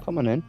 Come on in.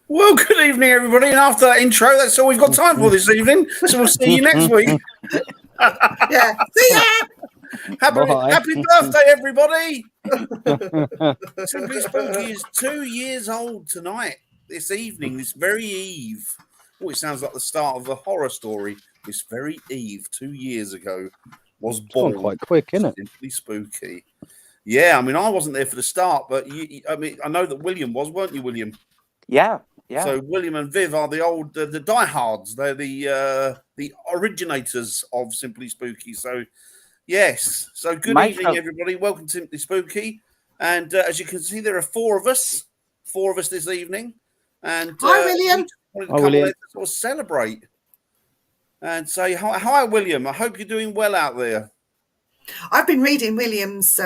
Well, good evening, everybody. And after that intro, that's all we've got time for this evening. So we'll see you next week. Yeah. See ya. Happy birthday, everybody. Simply Spooky is 2 years old tonight, this evening, this very eve. Oh, it sounds like the start of a horror story. This very eve, 2 years ago, was born. Quite quick, isn't it? Simply Spooky. Yeah, I mean, I wasn't there for the start, but I know that William was, weren't you, William? Yeah. Yeah. So William and Viv are the old, the diehards. They're the originators of Simply Spooky. So, yes. So good evening, everybody. Welcome to Simply Spooky. And as you can see, there are four of us this evening. And hi, William. Hi, William. To sort of celebrate and say hi, William. I hope you're doing well out there. I've been reading William's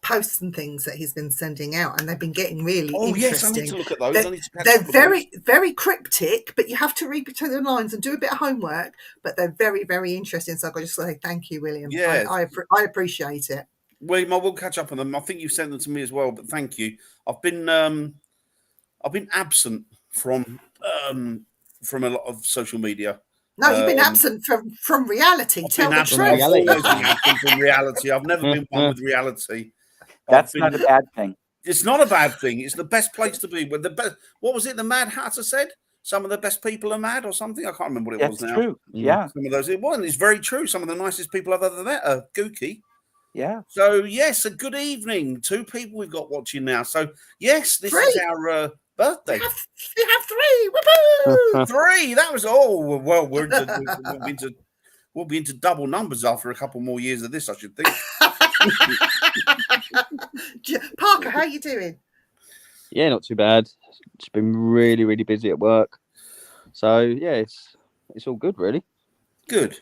posts and things that he's been sending out, and they've been getting really interesting. Yes, I need to look at those. They're very, very cryptic, but you have to read between the lines and do a bit of homework. But they're very, very interesting. So I just say thank you, William. Yeah, I appreciate it. William, I will catch up on them. I think you sent them to me as well, but thank you. I've been absent from a lot of social media. No, you've been absent from reality. Tell the truth. From reality. I've never been one with reality. That's not a bad thing. It's not a bad thing. It's the best place to be. With the best. What was it? The Mad Hatter said, "Some of the best people are mad," or something. I can't remember what it was now. That's true. Yeah. Some of those. It wasn't. It's very true. Some of the nicest people I've ever met are gooky. Yeah. So yes, a good evening. 2 people we've got watching now. So yes, this is our birthday. We have 3. Woo-hoo! 3. That was well. We'll be into double numbers after a couple more years of this, I should think. Parker, how are you doing? Yeah, not too bad. Just been really, really busy at work. So yeah, it's all good, really. Good.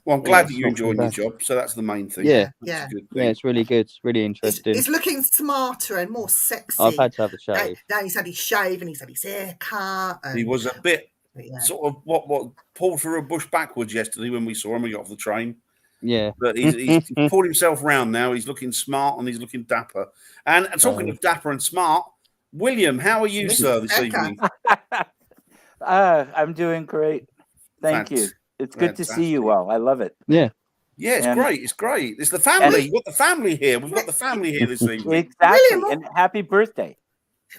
Well, I'm glad that you're enjoying your job. So that's the main thing. Yeah. It's really good. It's really interesting. It's looking smarter and more sexy. I've had to have a shave. Now he's had his shave and he's had his hair cut. He was a bit sort of what pulled through a bush backwards yesterday when we saw him. We got off the train. Yeah, but he's pulled himself round now. He's looking smart and he's looking dapper. And talking of dapper and smart, William, how are you, sir, this evening? I'm doing great. Thank you. It's good to see you all. I love it. Yeah. Yeah, it's great. It's great. It's the family. We've got the family here. We've got the family here this evening. Exactly. William, and happy birthday.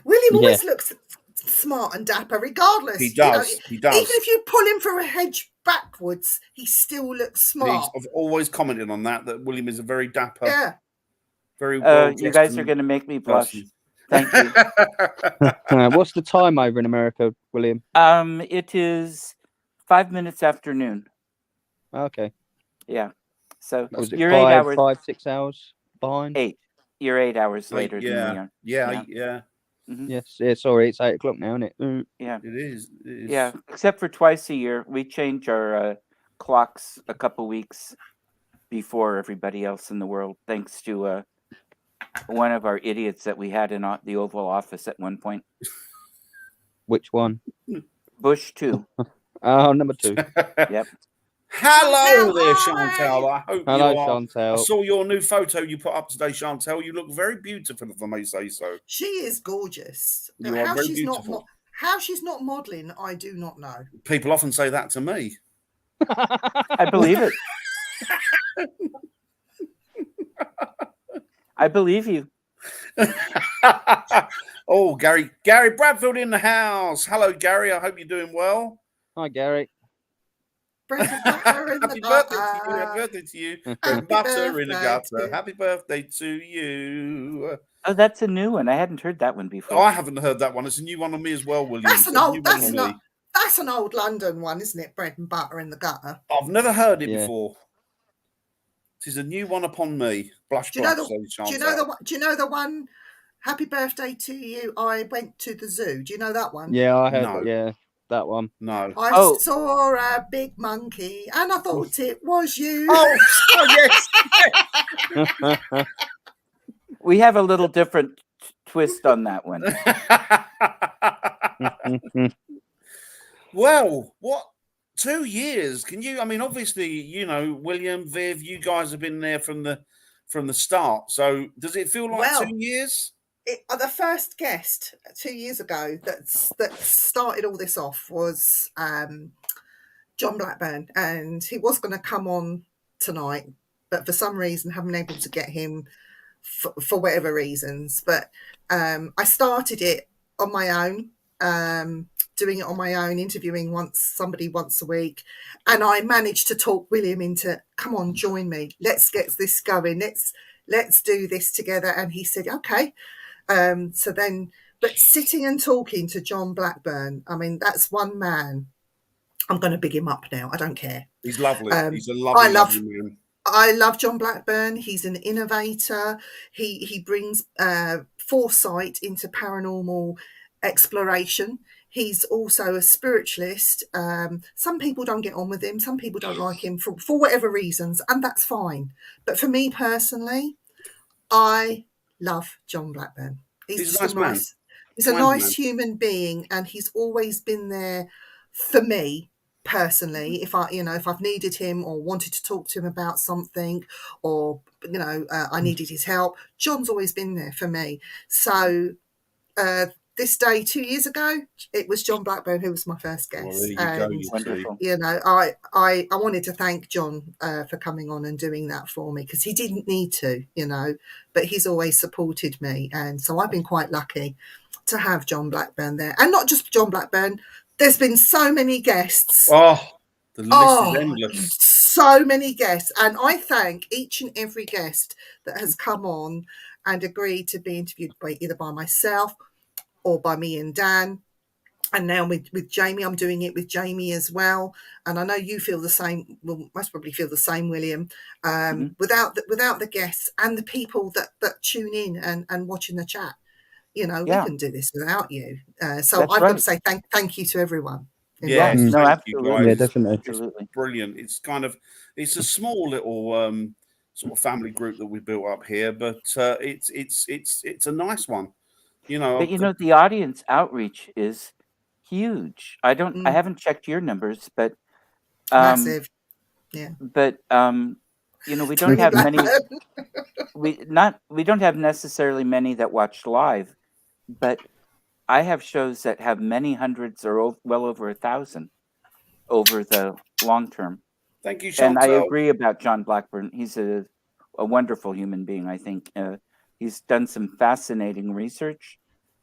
William always looks smart and dapper, regardless. He does. He does. Even if you pull him through a hedge backwards, he still looks smart. I've always commented on that William is a very dapper. Yeah. Very well. You guys are going to make me blush. Thank you. What's the time over in America, William? It is 5 minutes after noon. Okay. Yeah. So Was it you're 5, 6 hours behind? 8. You're 8 hours later than we are. Yeah. Mm-hmm. Yes. Yeah. Sorry, it's 8 o'clock now, isn't it? Yeah. It is. Yeah. Except for twice a year, we change our clocks a couple weeks before everybody else in the world, thanks to one of our idiots that we had in the Oval Office at one point. Which one? Bush 2. Oh, number 2. Yep. Hello there, Chantel. Chantel. I hope Hello, you are. Chantel. I saw your new photo you put up today, Chantel. You look very beautiful, if I may say so. She is gorgeous. You are very beautiful. How she's not modelling, I do not know. People often say that to me. I believe it. I believe you. Oh, Gary Bradfield in the house. Hello, Gary. I hope you're doing well. Hi, Gary. Happy birthday to you. Happy Butter in the birthday gutter. Happy birthday to you. Oh, that's a new one. I hadn't heard that one before. Oh, I haven't heard that one. It's a new one on me as well, William. That's an old London one, isn't it? Bread and butter in the gutter. I've never heard it before. It is a new one upon me. Blush. Do you know the one? Happy birthday to you. I went to the zoo. Do you know that one? Yeah, I heard. Yeah, that one. No. I saw a big monkey, and I thought it was you. Oh yes. We have a little different twist on that one. Well, what 2 years? Can you? I mean, obviously, William, Viv, you guys have been there from the start. So, does it feel like 2 years? The first guest 2 years ago that started all this off was John Blackburn, and he was going to come on tonight, but for some reason haven't been able to get him for whatever reasons. But I started it on my own, doing it on my own, interviewing somebody once a week, and I managed to talk William into, come on, join me, let's get this going, let's do this together. And he said, okay. So then, but sitting and talking to John Blackburn, I mean, that's one man. I'm going to big him up now. I don't care. He's lovely. He's a lovely man. I love John Blackburn. He's an innovator. He brings foresight into paranormal exploration. He's also a spiritualist. Some people don't get on with him. Some people don't like him for whatever reasons, and that's fine. But for me personally, I love John Blackburn. He's a nice man. He's a nice human being, and he's always been there for me personally. If I've needed him or wanted to talk to him about something, or I needed his help, John's always been there for me. So this day 2 years ago, it was John Blackburn who was my first guest. Well, wonderful. I wanted to thank John for coming on and doing that for me, because he didn't need to, but he's always supported me, and so I've been quite lucky to have John Blackburn there. And not just John Blackburn, there's been so many guests. Oh, the list is endless. So many guests, and I thank each and every guest that has come on and agreed to be interviewed either by myself or by me and Dan. And now with Jamie, I'm doing it with Jamie as well. And I know you feel the same. Well, most probably feel the same, William. Without the guests and the people that tune in and watching the chat, we couldn't do this without you. So I've got to say thank you to everyone. Yeah, no, absolutely. Yeah, definitely. Absolutely. It's brilliant. It's a small little sort of family group that we built up here, but it's a nice one. But the audience outreach is huge. I haven't checked your numbers, but massive. Yeah. But we don't have many. We don't have necessarily many that watch live, but I have shows that have many hundreds or well over 1,000 over the long term. Thank you, Chantel. And I agree about John Blackburn. He's a wonderful human being, I think. He's done some fascinating research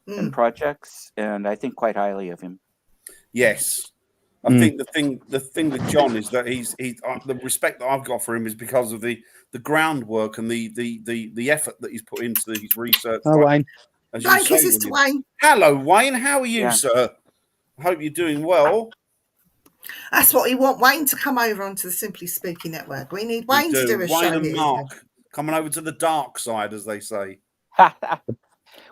and projects, and I think quite highly of him. Yes. I think the thing with John is that he's the respect that I've got for him is because of the groundwork and the effort that he's put into his research. Oh, Wayne. Kisses to Wayne. Hello, Wayne. How are you, sir? I hope you're doing well. That's what we want. Wayne to come over onto the Simply Spooky Network. We need Wayne to do a Wayne show and here. Mark coming over to the dark side, as they say.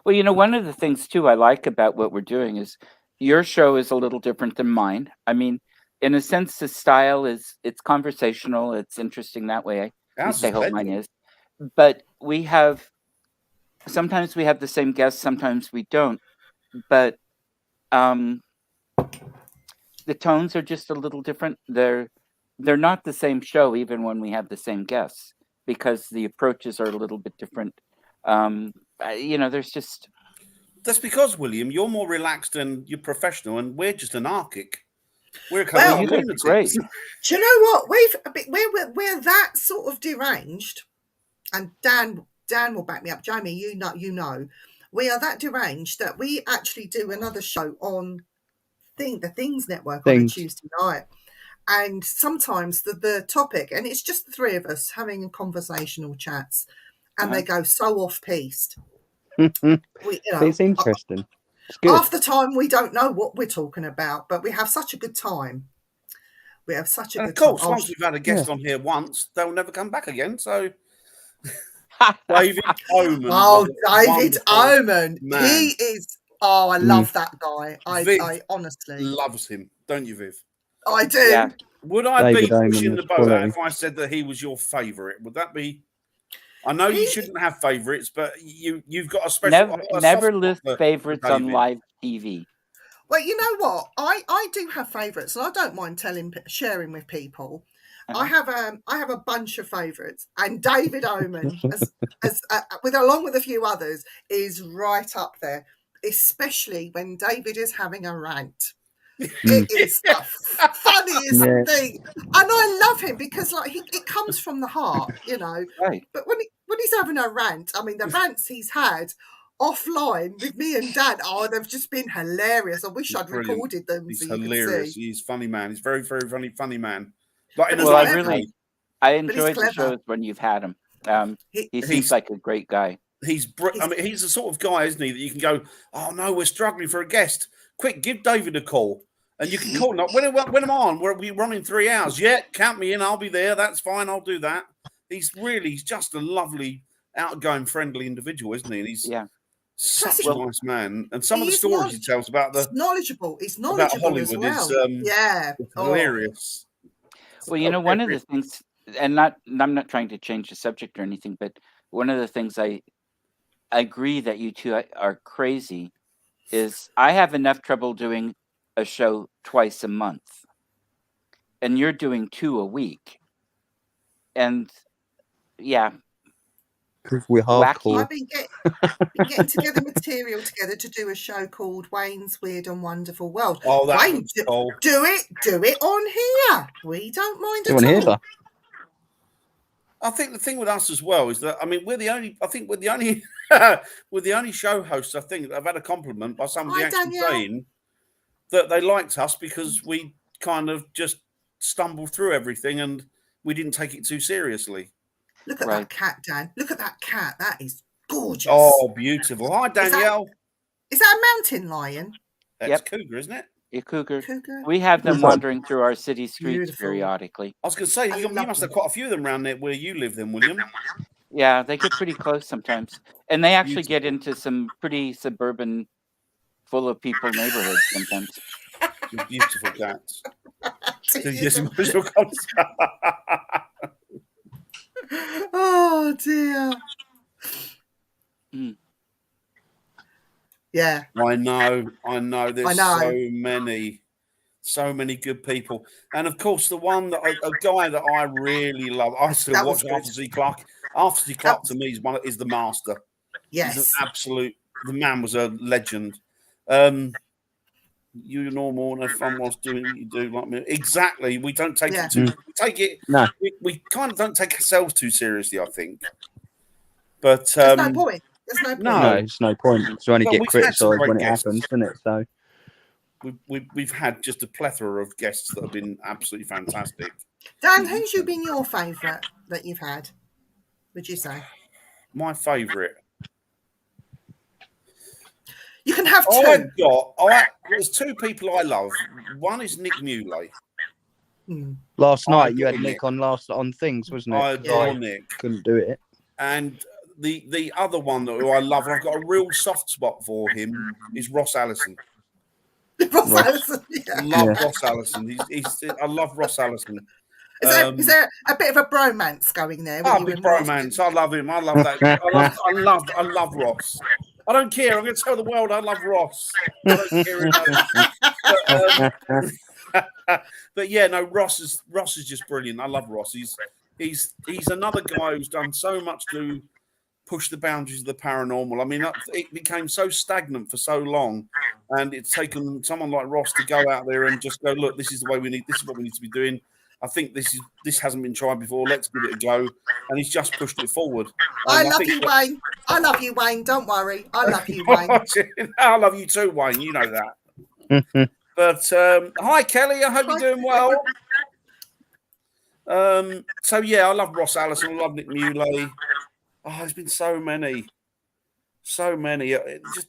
Well, one of the things too I like about what we're doing is your show is a little different than mine. I mean, in a sense, the style it's conversational, it's interesting that way. At least I hope mine is. But sometimes we have the same guests, sometimes we don't. But the tones are just a little different. They're not the same show, even when we have the same guests, because the approaches are a little bit different. There's just... That's because, William, you're more relaxed and you're professional, and we're just anarchic. We're a couple of lunatics. Great. Do you know what? We're that sort of deranged, and Dan will back me up. Jamie, you know, we are that deranged that we actually do another show on the Things Network on a Tuesday night. And sometimes the topic, and it's just the three of us having conversational chats, and they go so off-piste. It's interesting. It's good. Half the time we don't know what we're talking about, but we have such a good time. Of course, once we've had a guest on here once, they'll never come back again. So, David Oman. Oh, David Oman. He is. Oh, I love that guy. I honestly loves him, don't you, Viv? I do. Yeah. Would I be pushing the boat out if I said that he was your favourite? Would that be? I know you shouldn't have favourites, but you've got a special. Never list favourites on live TV. Well, you know what? I do have favourites, and I don't mind sharing with people. I have a bunch of favourites, and David Oman, along with a few others, is right up there. Especially when David is having a rant. It is the funniest thing, and I love him because it comes from the heart, Right. But when he's having a rant, I mean, the rants he's had offline with me and Dan, they've just been hilarious. I wish I'd recorded them. He's so hilarious. He's a funny man. He's very, very funny man. I enjoyed the shows when you've had him. He seems like a great guy. He's the sort of guy, isn't he, that you can go, oh no, we're struggling for a guest. Quick, give David a call. And you can call him up. When am I on? We're running 3 hours. Yeah, count me in. I'll be there. That's fine. I'll do that. He's just a lovely, outgoing, friendly individual, isn't he? And he's such a nice man. And some of the stories he tells about he's knowledgeable. He's knowledgeable about Hollywood as well. is hilarious. Well, one of the things, and I'm not trying to change the subject or anything, but one of the things I agree that you two are crazy is I have enough trouble doing a show twice a month, and you're doing 2 a week, and we're hardcore. I've been getting together material together to do a show called Wayne's Weird and Wonderful World. Oh, Wayne, do it on here. We don't mind at all. I think the thing with us as well is that we're the only we're the only show hosts I think that have had a compliment by somebody actually saying that they liked us because we kind of just stumbled through everything and we didn't take it too seriously. Look at that cat, Dan. Look at that cat. That is gorgeous. Oh, beautiful. Hi, Danielle. Is that a mountain lion? It's cougar, isn't it? A cougar. We have them wandering through our city streets periodically. I was going to say, you must have quite a few of them around there where you live then, William. Yeah, they get pretty close sometimes. And they actually get into some pretty suburban, full of people neighborhoods sometimes. Beautiful cats. Oh, dear. Yeah. I know. There's so many good people. And of course, a guy that I really love, I still watch Arthur C. Clarke. Arthur C. Clarke to me is the master. Yes. He's an absolute, the man was a legend. You normal, if someone was doing what you do like me. Exactly. We don't take it too No. We kind of don't take ourselves too seriously, I think. But there's no point. No, it's no point. It's only get criticised when it happens, isn't it? So we've had just a plethora of guests that have been absolutely fantastic. Dan, who's been your favourite that you've had? Would you say? My favourite. You can have two. There's 2 people I love. One is Nick Muley. Last I night you adore had Nick Nick. on things, wasn't it? I 'Cause adore Nick. couldn't do it. And the other one that I love, and I've got a real soft spot for him, is Ross Allison. Ross Ross. Allison. Yeah. Love Yeah. Ross Allison. I love Ross Allison. Is there a bit of a bromance going there? With you big and Ross? bromance. I love him. I love that. I love Ross. I don't care. I'm going to tell the world I love Ross. I don't care who knows. But yeah, no, Ross is just brilliant. I love Ross. He's another guy who's done so much to push the boundaries of the paranormal. I mean, it became so stagnant for so long, and it's taken someone like Ross to go out there and just go, look, this is the way we need. This is what we need to be doing. I think this hasn't been tried before. Let's give it a go, and he's just pushed it forward. I love you, Wayne. I love you, Wayne. Don't worry. I love you, Wayne. I love you too, Wayne. You know that. But hi, Kelly. I hope you're doing well. So yeah, I love Ross Allison. I love Nick Muley. Oh, there's been so many. Just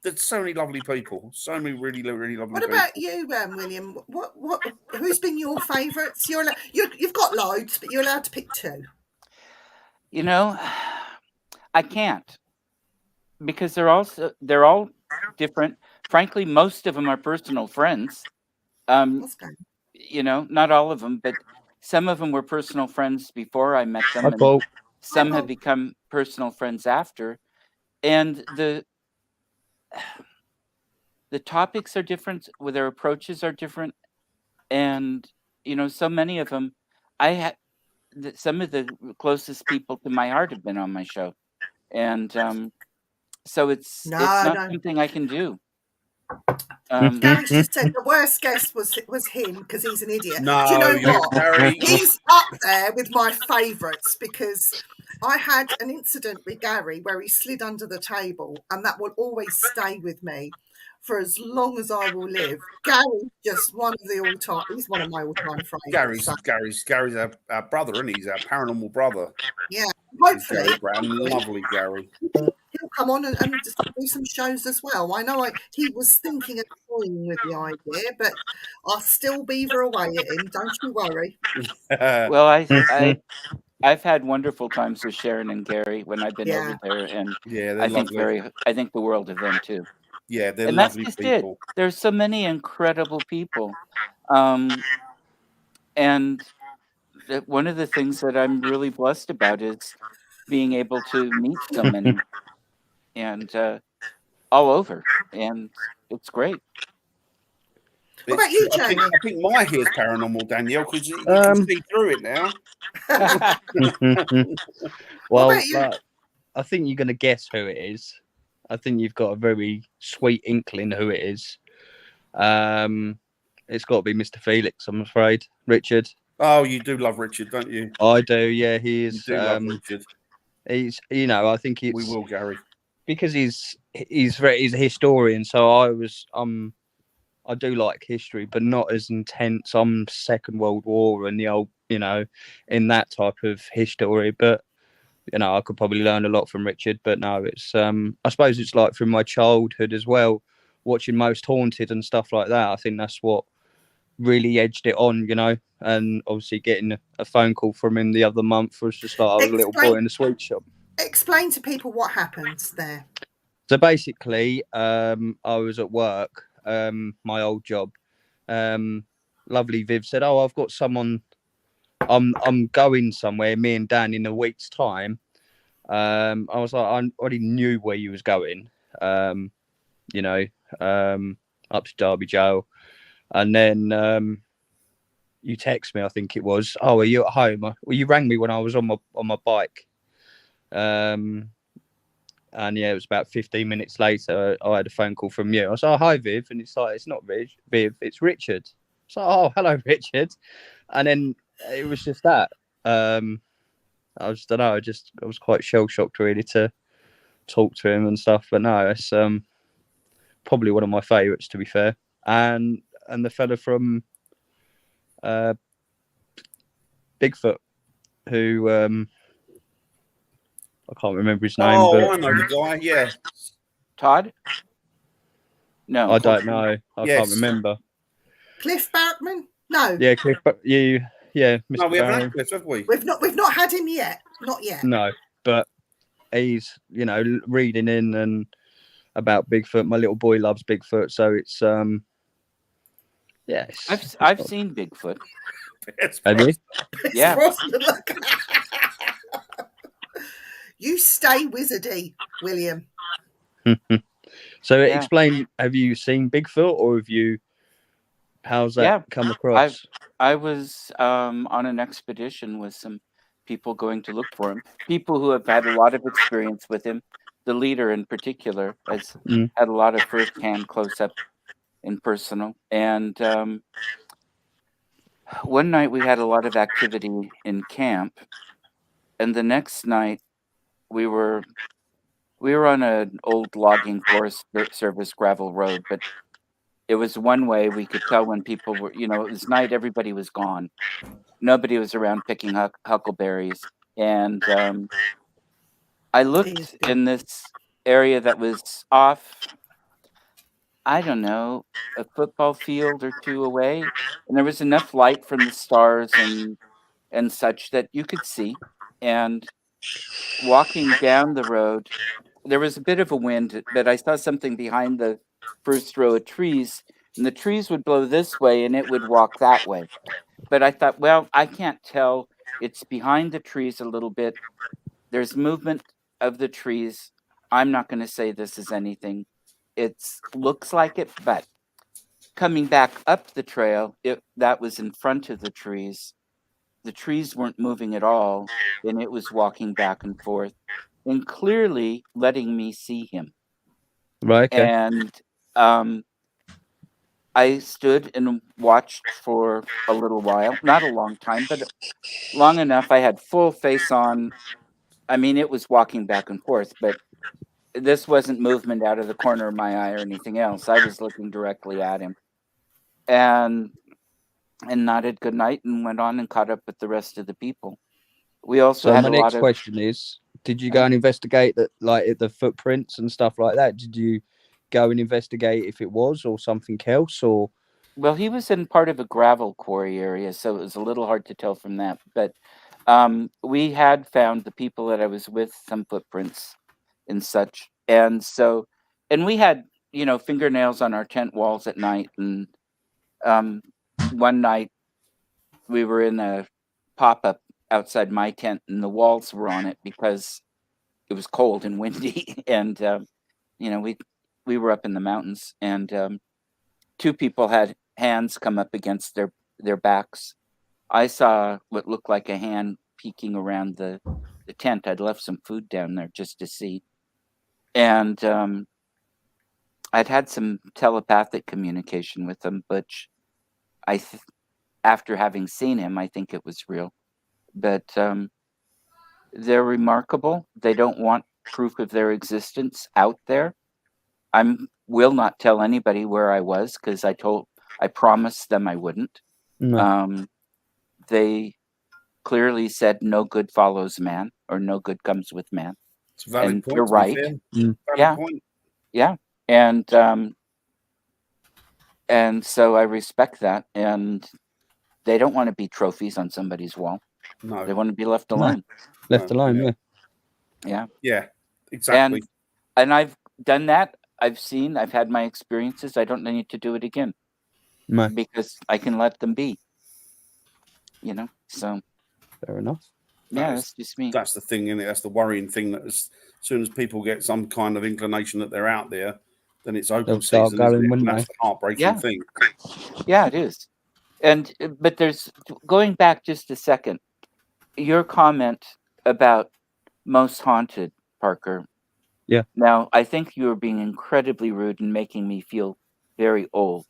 there's so many lovely people. So many really, really lovely What people. about you, William? What? Who's been your favourites? You've got loads, but you're allowed to pick two. You know, I can't, because they're all different. Frankly, most of them are personal friends. What's going on? You know, not all of them, but some of them were personal friends before I met them. Hi, Paul. Some Hi, have Paul. become personal friends after, and the topics are different, their approaches are different, and you know, so many of them, some of the closest people to my heart have been on my show, and so it's not something I can do. Gary's just said the worst guest was him because he's an idiot. No, do you know what? Gary. He's up there with my favourites because I had an incident with Gary where he slid under the table, and that will always stay with me for as long as I will live. Gary's just one of the all-time. He's one of my all-time favourites. Gary's our brother, isn't he? He's our paranormal brother. Yeah, hopefully Lovely Gary. he'll come on and just do some shows as well. I know he was thinking of toying with the idea, but I'll still beaver away at him. Don't you worry. Well, I've had wonderful times with Sharon and Gary when I've been over there, and yeah, I think the world of them too. Yeah, they're and lovely that's just people. It. There's so many incredible people, and one of the things that I'm really blessed about is being able to meet so many, and all over, and it's great. What about you, Jamie? I think my hair's paranormal, Danielle, because you can see through it now. Well, I think you're going to guess who it is. I think you've got a very sweet inkling who it is. It's got to be Mr. Felix, I'm afraid. Richard. Oh, you do love Richard, don't you? I do, yeah. He is. You do love Richard. He's, I think it's. We will, Gary. Because he's a historian, so I do like history, but not as intense. I'm Second World War and the old, in that type of history. But I could probably learn a lot from Richard. But no, it's I suppose it's like from my childhood as well, watching Most Haunted and stuff like that. I think that's what really edged it on, And obviously getting a phone call from him the other month was just like I was a little boy in the sweet shop. Explain to people what happened there. So basically, I was at work. My old job. Lovely Viv said, "Oh, I've got someone. I'm going somewhere. Me and Dan in a week's time." I was like, I already knew where you was going. Up to Derby Jail, and then you text me. I think it was. Oh, are you at home? Well, you rang me when I was on my bike. And yeah, it was about 15 minutes later, I had a phone call from you. I was like, oh, hi, Viv. And it's like, it's not Viv, it's Richard. So, oh, hello, Richard. And then it was just that. I don't know. I was quite shell-shocked, really, to talk to him and stuff. But no, it's probably one of my favourites, to be fair. And the fella from Bigfoot, who... I can't remember his name. Oh, but, I know the guy, yeah. Todd? No. I don't know. I can't remember. Cliff Barkman? No. Yeah, Cliff, Mr. No, we haven't Barry. had Cliff, have we? We've not had him yet. Not yet. No, but he's reading in and about Bigfoot. My little boy loves Bigfoot, so it's I've seen Bigfoot. Have you? Yeah. You stay wizardy, William. So explain, have you seen Bigfoot, or how's that come across? I was on an expedition with some people going to look for him, people who have had a lot of experience with him. The leader in particular has had a lot of first-hand close-up and personal. And one night we had a lot of activity in camp, and the next night we were on an old logging Forest Service gravel road, but it was one way. We could tell when people were, it was night, everybody was gone. Nobody was around picking huckleberries. And I looked in this area that was off, I don't know, a football field or two away. And there was enough light from the stars and such that you could see. And walking down the road, there was a bit of a wind, but I saw something behind the first row of trees, and the trees would blow this way and it would walk that way. But I thought, well, I can't tell. It's behind the trees a little bit. There's movement of the trees. I'm not going to say this is anything. It looks like it, but coming back up the trail, that was in front of the trees. The trees weren't moving at all, and it was walking back and forth and clearly letting me see him. Right. Okay. And I stood and watched for a little while, not a long time, but long enough. I had full face on. I mean, it was walking back and forth, but this wasn't movement out of the corner of my eye or anything else. I was looking directly at him, and nodded goodnight and went on and caught up with the rest of the people. We also had my next question is, did you go and investigate that, like the footprints and stuff like that? Did you go and investigate if it was or something else, or? Well, he was in part of a gravel quarry area, so it was a little hard to tell from that. But we had found, the people that I was with, some footprints and such. And so, and we had, fingernails on our tent walls at night. And one night we were in a pop-up outside my tent, and the walls were on it because it was cold and windy. And, we were up in the mountains, and two people had hands come up against their backs. I saw what looked like a hand peeking around the tent. I'd left some food down there just to see. And I'd had some telepathic communication with them, but after having seen him, I think it was real. But they're remarkable. They don't want proof of their existence out there. I will not tell anybody where I was, because I promised them I wouldn't. No. They clearly said no good follows man, or no good comes with man. It's a valid point. You're right. Yeah. Point. Yeah. And so I respect that. And they don't want to be trophies on somebody's wall. No. They want to be left alone. No. Left alone, yeah. Yeah. Yeah, exactly. And I've done that. I've had my experiences. I don't need to do it again. No. Because I can let them be. So. Fair enough. Yeah, that's just me. That's the thing, isn't it? That's the worrying thing, that as soon as people get some kind of inclination that they're out there, then it's open season. That's the heartbreaking thing. Yeah, it is. But there's, going back just a second, your comment about most haunted, Parker. Yeah. Now, I think you were being incredibly rude and making me feel very old.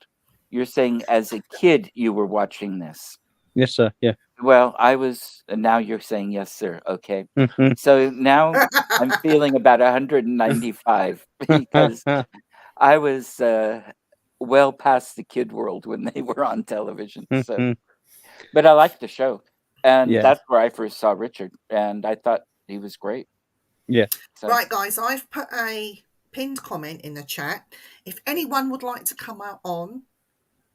You're saying as a kid you were watching this. Yes, sir. Yeah. Well, I was, and now you're saying yes, sir. Okay. So now I'm feeling about 195 because I was well past the kid world when they were on television. So, but I liked the show, and that's where I first saw Richard, and I thought he was great. Yeah. So. Right, guys, I've put a pinned comment in the chat. If anyone would like to come out on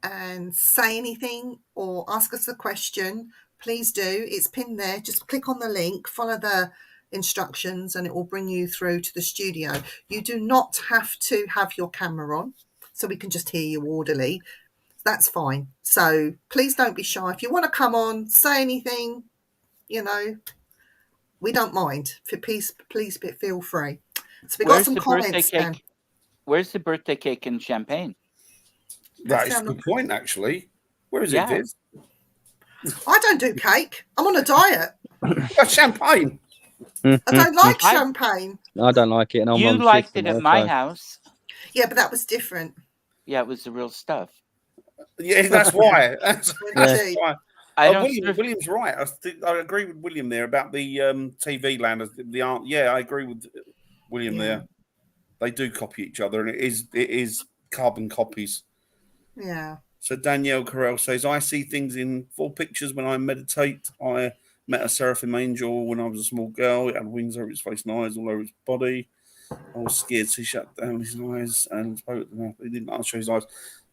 and say anything or ask us a question, please do. It's pinned there. Just click on the link, follow the instructions, and it will bring you through to the studio. You do not have to have your camera on, so we can just hear you orderly. That's fine. So please don't be shy. If you want to come on, say anything, you know, we don't mind. Please feel free. So we got some comments. Where's the birthday cake and champagne? That is a good point, actually. Where is it, Viz? I don't do cake. I'm on a diet. Champagne. I don't like champagne. I don't like it. And you liked it at my house. Yeah, but that was different. Yeah, it was the real stuff. Yeah, that's why. That's why. William's right. I agree with William there about the TV land. Yeah, I agree with William there. They do copy each other, and it is carbon copies. Yeah. So Danielle Carell says, I see things in 4 pictures when I meditate. I met a seraphim angel when I was a small girl. It had wings over its face and eyes all over its body. I was scared, so he shut down his eyes and spoke at the mouth. He didn't answer his eyes.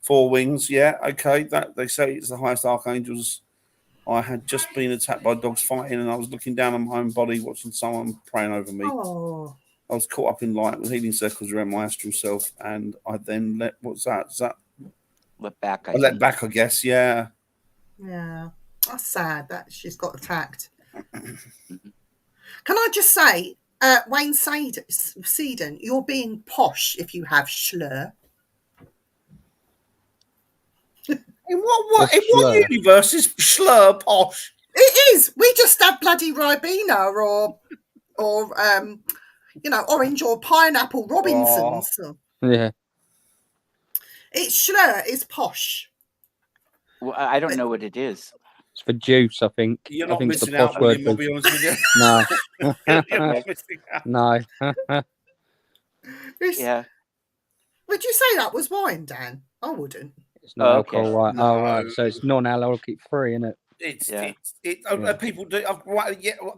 4 wings, yeah, okay. That they say it's the highest archangels. I had just been attacked by dogs fighting, and I was looking down on my own body, watching someone praying over me. Oh. I was caught up in light with healing circles around my astral self, and I then let. What's that? Is that? Let back. I let back, I guess. Yeah. Yeah, that's sad that she's got attacked. Can I just say, Wayne Seaton, you're being posh if you have Schlur. In what universe is Schlur posh? It is. We just have bloody Ribena or orange or pineapple Robinsons. Oh. Yeah. It's Schlur is posh. Well, I don't know what it is. It's for juice, I think. You're not think missing out, William, I'll be honest with you. No. You're not missing out. No. Yeah. Would you say that was wine, Dan? I wouldn't. It's not alcohol, okay. right? No. Oh, right. So it's non-alcoholic free, isn't it? People do.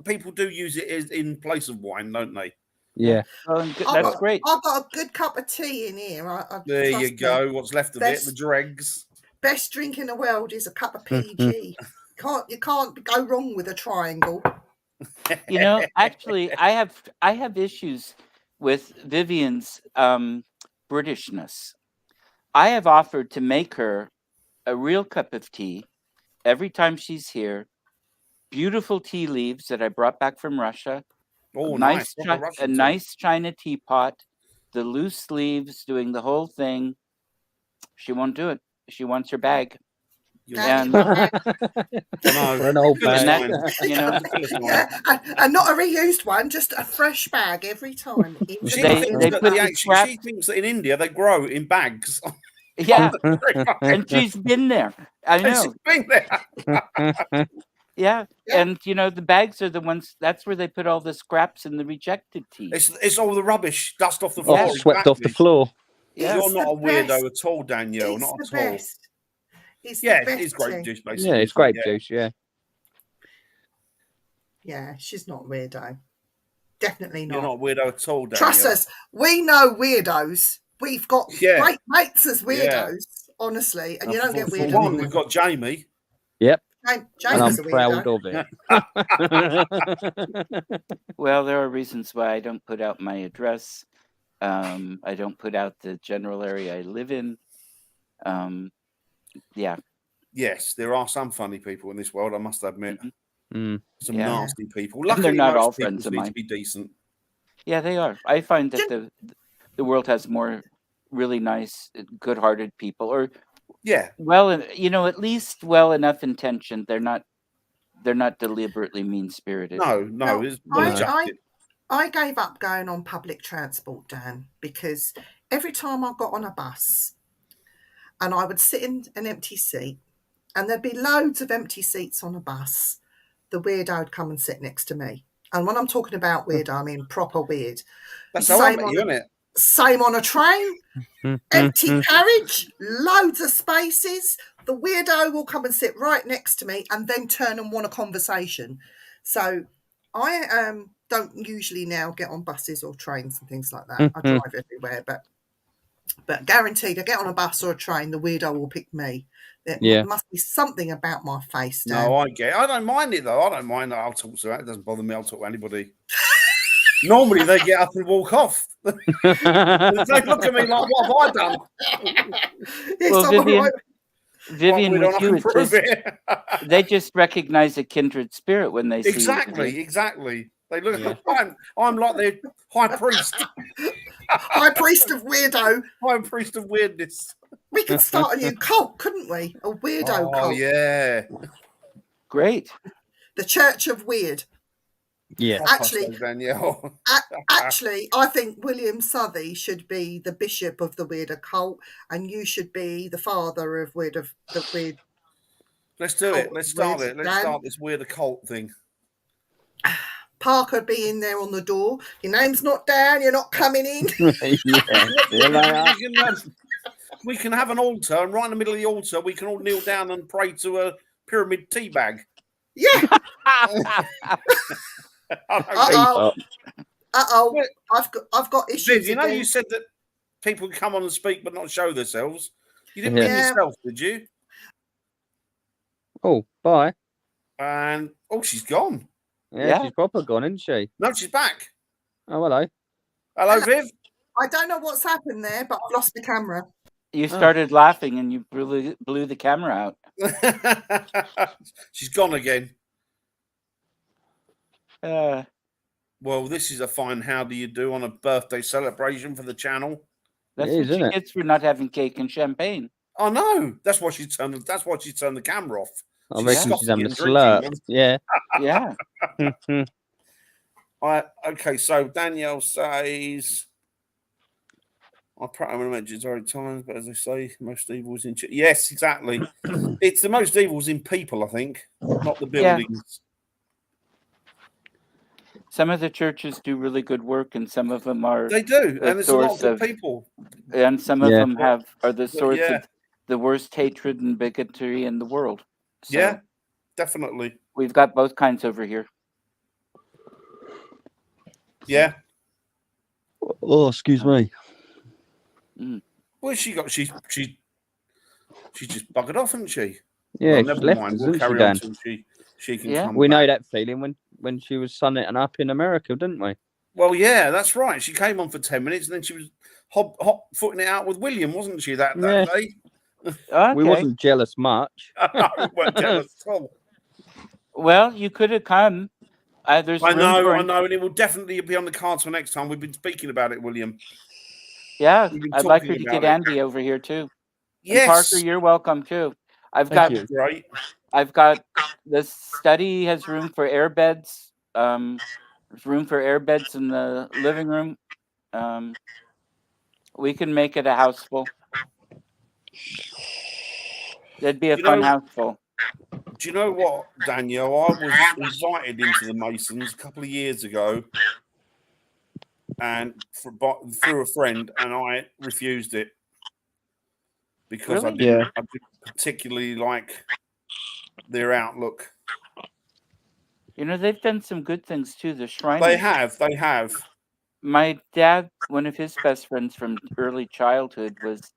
People do use it in place of wine, don't they? Yeah. That's great. I've got a good cup of tea in here. There you go. What's left of it, the dregs. Best drink in the world is a cup of PG. You can't go wrong with a triangle. You know, actually, I have issues with Vivian's Britishness. I have offered to make her a real cup of tea every time she's here. Beautiful tea leaves that I brought back from Russia. Oh, a nice china teapot. The loose leaves, doing the whole thing. She won't do it. She wants her bag. And an old bag. And not a reused one, just a fresh bag every time. She thinks that in India they grow in bags. Yeah, and she's been there. I know. She's been there. Yeah, and the bags are the ones. That's where they put all the scraps and the rejected tea. It's all the rubbish, dust off the floor, swept off the floor. Yeah. You're not a weirdo at all, Danielle. Not at all. It's grape juice, basically. Yeah, it's grape juice. Yeah. Yeah, she's not weirdo. Definitely not. You're not a weirdo at all, Danielle. Trust us, we know weirdos. We've got great mates as weirdos, honestly, and you don't get weirdo. One, we've got Jamie. Yep. Jamie's and I'm a proud of it. Well, there are reasons why I don't put out my address. I don't put out the general area I live in. Yeah. Yes, there are some funny people in this world, I must admit. Mm-hmm. Some nasty people. Luckily, they're not all friends of mine. To be decent. Yeah, they are. I find that the world has more really nice, good-hearted people, or well, at least well enough intentioned. They're not deliberately mean-spirited. No. I gave up going on public transport, Dan, because every time I got on a bus and I would sit in an empty seat and there'd be loads of empty seats on a bus, the weirdo would come and sit next to me. And when I'm talking about weirdo, I mean proper weird. That's how I met you, isn't it? Same on a train, empty carriage, loads of spaces. The weirdo will come and sit right next to me and then turn and want a conversation. So I don't usually now get on buses or trains and things like that. I drive everywhere, but But guaranteed, I get on a bus or a train, the weirdo will pick me. There must be something about my face, Dan. No, I get it. I don't mind it, though. I don't mind that. I'll talk to that. It doesn't bother me. I'll talk to anybody. Normally, they get up and walk off. They look at me like, what have I done? Well, Vivian, with you, they just recognize a kindred spirit when they see you. Exactly. They look at I'm like the high priest. High priest of weirdo. High priest of weirdness. We could start a new cult, couldn't we? A weirdo cult. Oh, yeah. Great. The Church of Weird. Yeah. Actually, I think William Southey should be the bishop of the weird occult, and you should be the father of the weird. Let's do it. Let's start it. Let's start this weird occult thing. Parker be in there on the door. Your name's not Dan. You're not coming in. We can have an altar, and right in the middle of the altar, we can all kneel down and pray to a pyramid tea bag. Yeah. Uh-oh. I've got issues. You know, you said that people come on and speak but not show themselves. You didn't mean yourself, did you? Oh, bye. And she's gone. Yeah, she's proper gone, isn't she? No, she's back. Oh, hello. Hello, Viv. I don't know what's happened there, but I've lost the camera. You started laughing and you blew the camera out. She's gone again. Well, this is a fine how do you do on a birthday celebration for the channel. That's what she gets for not having cake and champagne. I know. That's why she turned the camera off. I reckon she's having a slurp. Yeah. Yeah. Okay, so Danielle says, I probably mentioned it already times, but as I say, most evil is in yes, exactly. It's the most evil is in people, I think, not the buildings. Yeah. Some of the churches do really good work, and some of them are. They do, and there's a lot of good people. And some of them are the source of the worst hatred and bigotry in the world. So yeah, definitely. We've got both kinds over here. Yeah. Oh, excuse me. Well, she just buggered off, hasn't she? Yeah, well, never mind. We'll carry on until she can come we back. know that feeling when she was sunning it up in America, didn't we? Well, yeah, that's right. She came on for 10 minutes and then she was hot footing it out with William, wasn't she, that day? Okay. We wasn't jealous much. We weren't jealous at all. Well, you could have come. I know, and it will definitely be on the cards for next time. We've been speaking about it, William. Yeah, I'd like her to get Andy over here too. Yes, and Parker, you're welcome too. I've got the study has room for air beds. There's room for air beds in the living room. We can make it a house full. That'd be a fun house full. Do you know what, Danielle? I was invited into the Masons a couple of years ago, and through a friend, and I refused it because I didn't particularly like their outlook. You know, they've done some good things too. The Shriners. They have. My dad, one of his best friends from early childhood, was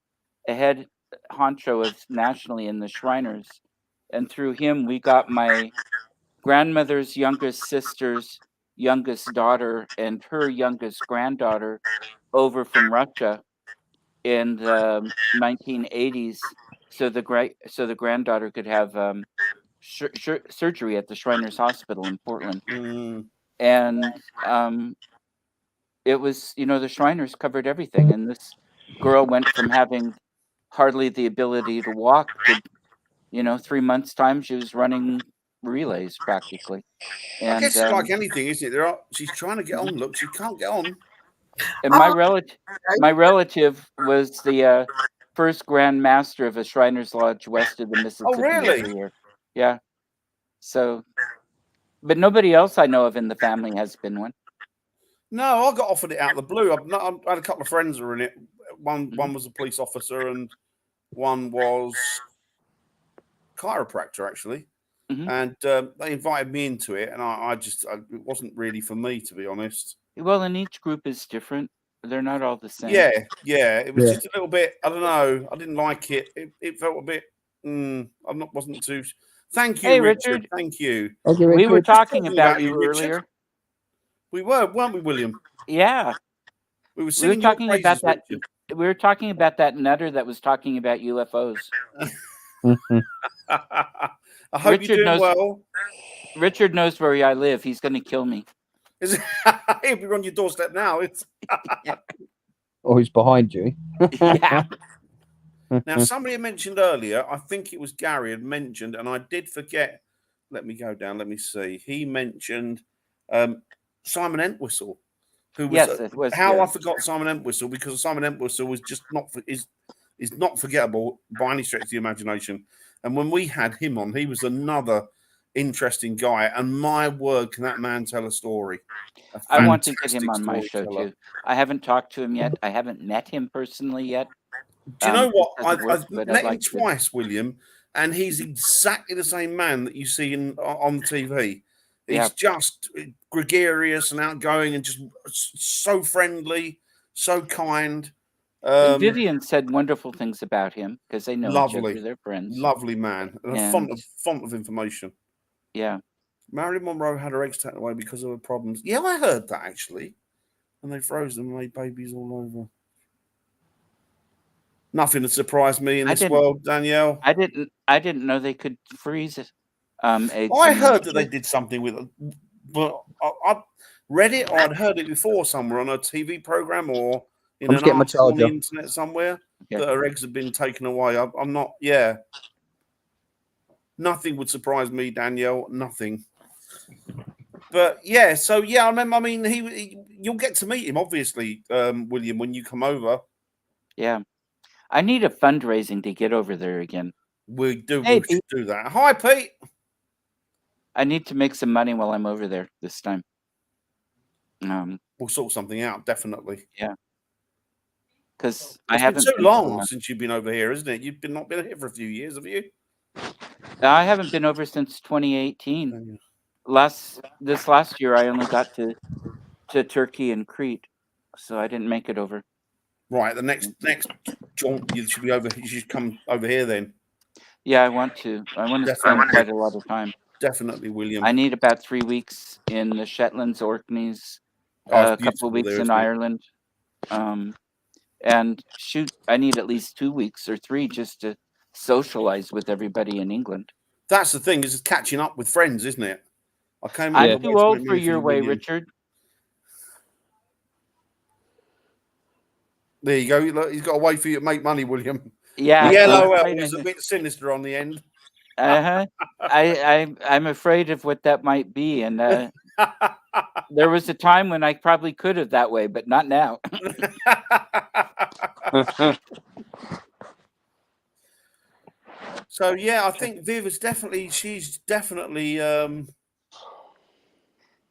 a head honcho of nationally in the Shriners. And through him, we got my grandmother's youngest sister's youngest daughter and her youngest granddaughter over from Russia in the 1980s, so the granddaughter could have surgery at the Shriners Hospital in Portland. And it was, the Shriners covered everything, and this girl went from having hardly the ability to walk to 3 months' time, she was running relays practically. And I guess it's like anything, isn't it? She's trying to get on. Look, she can't get on. And my relative was the first Grand Master of a Shriners Lodge west of the Mississippi. Oh, really? Yeah. So, but nobody else I know of in the family has been one. No, I got offered it out of the blue. I had a couple of friends who were in it. One was a police officer, and one was chiropractor actually, and they invited me into it, and I just it wasn't really for me, to be honest. Well, and each group is different. They're not all the same. Yeah. It was Yeah. just a little bit. I don't know. I didn't like it. It felt a bit. Wasn't too. Thank you, Hey, Richard. Richard. Thank you. We were talking talking about about you you, Richard. earlier. We were, weren't we, William? Yeah. We were We were singing your talking about praises, that. Richard. We were talking about that nutter that was talking about UFOs. I hope Richard you're doing knows- well. Richard knows where I live. He's going to kill me. He'll be on your doorstep now. It's Or he's behind you. Yeah. now somebody had mentioned earlier. I think it was Gary had mentioned, and I did forget. Let me go down. Let me see. He mentioned Simon Entwistle, who was Yes, it was. how Gary. I forgot Simon Entwistle, because Simon Entwistle was just is not forgettable by any stretch of the imagination. And when we had him on, he was another interesting guy. And my word, can that man tell a story? I want to get him fantastic on my show storyteller. too. I haven't talked to him yet. I haven't met him personally yet. Do you know what? because of work, I've but I'd met him like to. twice, William, and he's exactly the same man that you see on the TV. He's Yeah. just gregarious and outgoing and just so friendly, so kind. And Vivian said wonderful things about him because they know each Lovely. other. They're friends. Lovely man and a And- font of information. Yeah. Marilyn Monroe had her eggs taken away because of her problems. Yeah, I heard that actually. And they froze them and made babies all over. Nothing that surprised me in I this didn't- world, Danielle. I didn't know they could freeze it. Eggs I in heard the- that they did something with it, but I read it or I'd heard it before somewhere on a TV program or in I'm an just getting my article on the charger. internet somewhere Okay. that her eggs have been taken away. I'm not. Yeah, nothing would surprise me, Danielle. Nothing. But yeah, so yeah, I remember. I mean, you'll get to meet him, obviously, William, when you come over. Yeah. I need a fundraising to get over there again. We do. Hey, We should do that. Hi, Pete. I need to make some money while I'm over there this time. We'll sort something out, definitely. Because I It's been haven't so been for a long while. since you've been over here, isn't it? You've not been here for a few years, have you? I haven't been over since 2018. This last year, I only got to Turkey and Crete, so I didn't make it over. Right, the next jaunt you should be over. You should come over here then. Yeah, I want to. I want to spend Definitely. quite a lot of time. Definitely, William. I need about 3 weeks in the Shetlands, Orkneys, Oh, a it's couple beautiful of weeks there, in isn't it? Ireland, and shoot, I need at least 2 weeks or 3 just to socialize with everybody in England. That's the thing, is it's catching up with friends, isn't it? I came all the I'm way too to old meet for you, your way, William. Richard. There you go. Look, he's got a way for you to make money, William. Yeah, The I'm LOL afraid was a I- bit sinister on the end. I'm afraid of what that might be, and there was a time when I probably could have that way, but not now. So yeah, I think Viv is definitely. She's definitely. Let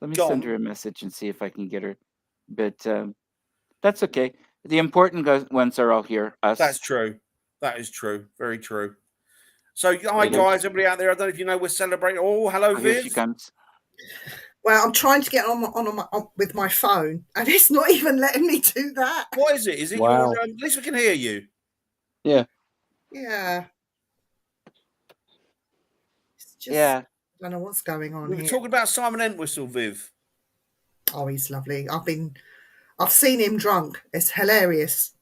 me Go send on. her a message and see if I can get her. But that's okay. The important ones are all here. Us. That's true. That is true. Very true. So hi Later. guys, everybody out there. I don't know if you know we're celebrating. Oh, hello, Oh, here Viv. she comes. Well, I'm trying to get on with my phone, and it's not even letting me do that. What is it? Is it Wow. your? At least we can hear you. Yeah. It's just, Yeah. I don't know what's going on We were here. talking about Simon Entwistle, Viv. Oh, he's lovely. I've seen him drunk. It's hilarious.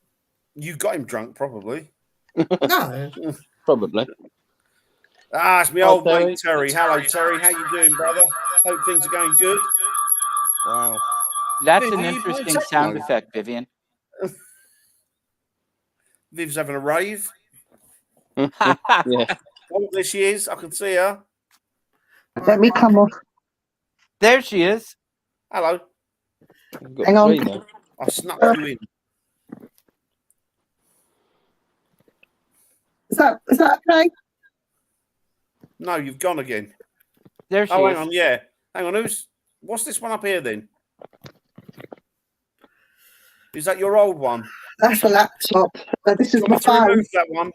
You got him drunk, probably. No. Probably. Ah, it's my Oh, old mate Terry. Terry. Hello, Terry. How you doing, brother? Hope things are going good. Wow. That's Viv, an you interesting might sound say- effect, Vivian. Viv's having a rave. Yeah. Oh, there she is. I can see her. Let me come off. There she is. Hello. I've got Hang on. 3 now. I snuck you in. Is that okay? No, you've gone again. There she Oh, is. hang on. Yeah. Hang on. What's this one up here then? Is that your old one? That's a laptop. This Do is you my want me to phone. remove that one?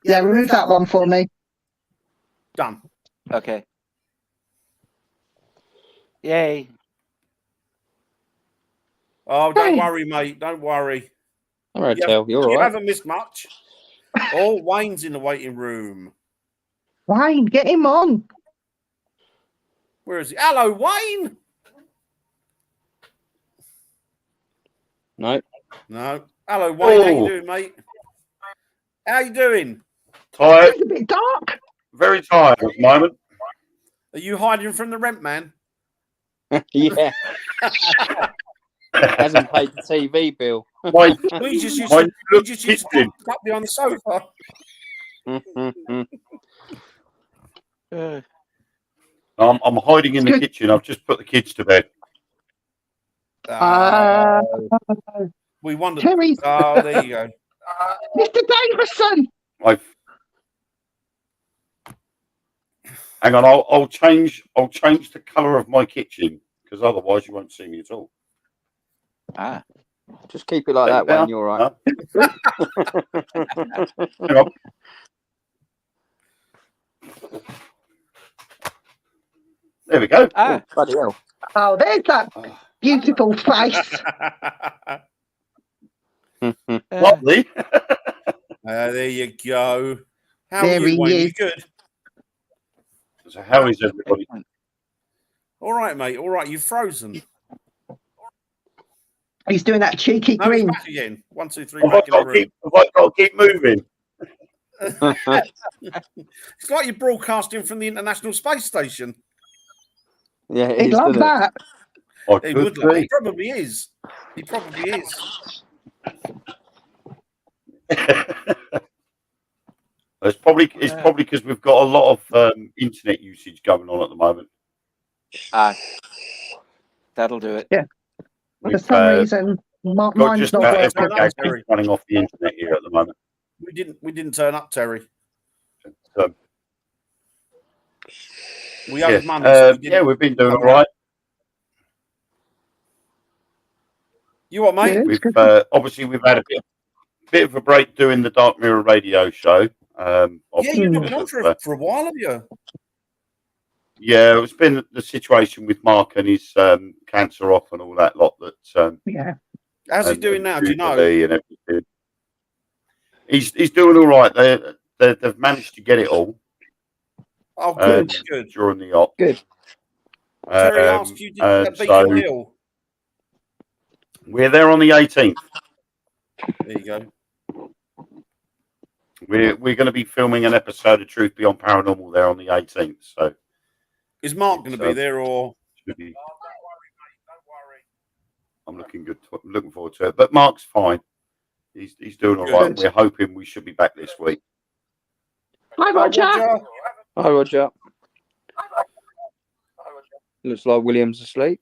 Yeah, remove that one for me. Done. Okay. Yay. Oh, don't worry, mate. Don't worry. All right, Tel, you're all You right. haven't missed much. Oh, Wayne's in the waiting room. Wayne, get him on. Where is he? Hello, Wayne. No. No. Hello, Wayne. How you Oh. doing, mate? How you doing? Tired, It's a bit dark. very tired at the moment. Are you hiding from the rent man? Yeah. Hasn't paid the TV bill. My, We just used my to, we just used to kitchen. pop behind the sofa. I'm hiding in the Good. kitchen. I've just put the kids to bed. We wondered. Terry, Oh, there you go. Mr. Davison. I've hang on. I'll change the colour of my kitchen because otherwise you won't see me at all. Ah, Just keep it like that, Wayne. You're all right. No? Hang on. There we go. ah, Bloody hell. Oh, there's that beautiful face. Lovely. There you go. How There are you, he Wayne? is. You good? So how is everybody? All right, mate. All right. You've frozen. He's doing that cheeky No, he's grin. back again. 1, 2, 3. Have I Back in the got to room. keep moving? It's like you're broadcasting from the International Space Station. Yeah, it He'd is, love doesn't it? that. I He could would. Like, he be. probably is. He probably is. It's probably because we've got a lot of internet usage going on at the moment. ah, that'll do it. For We've some reason, got mine's just not about working. every day keeps running off the internet here at the moment. We didn't turn up, Terry. So, We owed yes. money. So we didn't. Yeah, we've been doing all right. You what, mate? Good. We've obviously we've had a bit of a break doing the Dark Mirror radio show. Yeah, Obviously you've because been on of, for a while, have you? yeah, it's been the situation with Mark and his cancer off and all that lot. That Yeah. How's he and doing now? Do you know? Jubilee and everything. He's doing all right. They've managed to get it all Oh, good, um, good. during the op. Good. Terry asked you, did and that Beacon so Hill? we're there on the 18th. There you go. We're going to be filming an episode of Truth Beyond Paranormal there on the 18th. So Is Mark going to be there or? should be, I'm looking forward to it. But Mark's fine. He's doing all right. Good. We're hoping we should be back this week. Hi, Roger. Hi, Roger. Looks like William's asleep.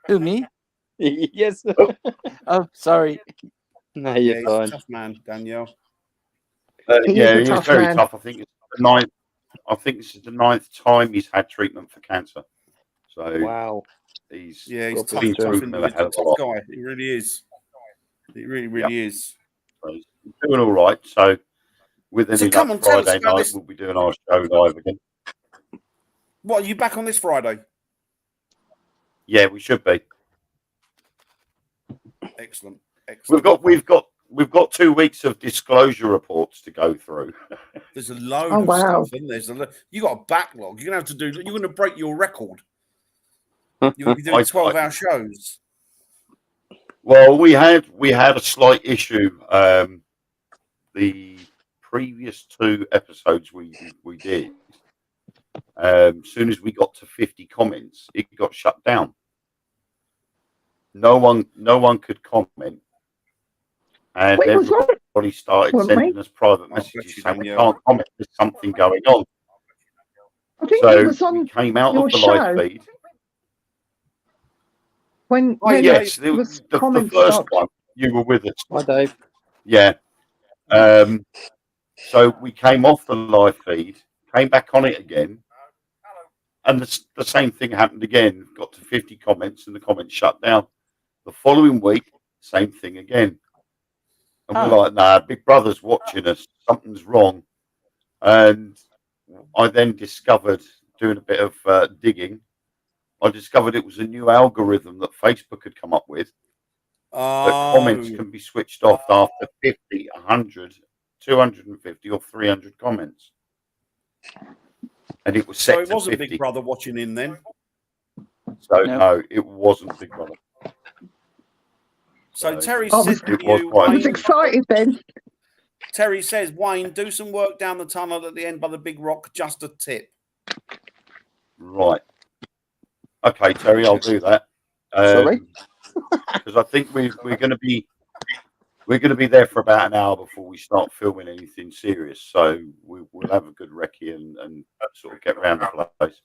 Who, me? Yes. Oh, sorry. No, Yeah, you're he's a fine. tough man, Danielle. He yeah, is a he's tough very man. tough. I think it's the ninth. I think this is the 9th time he's had treatment for cancer. So Wow. he's Yeah, he's tough, been tough through a individual, hell of a tough lot. guy. He really is. He really is. So he's doing all right. So within So come on, tell us Friday about night, this. we'll be doing our show live again. What, are you back on this Friday? Yeah, we should be. Excellent. Excellent. We've got 2 weeks of disclosure reports to go through. There's a load Oh, of wow. stuff, isn't there? You got a backlog. You're gonna have to do. You're gonna break your record. You're gonna be doing 12-hour shows. Well, we had a slight issue. The previous 2 episodes we did, soon as we got to 50 comments, it got shut down. No one could comment, and Wait, was that? everybody started Well, sending us private bless messages you, saying we Danielle. can't comment. There's something going on. I think he So was on we came out your of the live show. feed. when Yes, it was the comments first stopped. one you were with us. Hi, Dave. Yeah. So we came off the live feed, came back on it again, and the same thing happened again. Got to 50 comments, and the comments shut down. The following week, same thing again. And we're like, nah, Big Brother's watching us. Something's wrong. And I then discovered, doing a bit of digging, I discovered it was a new algorithm that Facebook had come up with. That comments can be switched off after 50, 100, 250 or 300 comments. And it was set so it to wasn't 50. Big Brother watching in then. So no, it wasn't Big Brother. So Terry I said was- to you, I was Wayne, excited then. Terry says, Wayne, do some work down the tunnel at the end by the big rock. Just a tip. Right. Okay, Terry, I'll do that. Sorry? Because I think we're going to be there for about an hour before we start filming anything serious. So we'll have a good recce and sort of get around the place.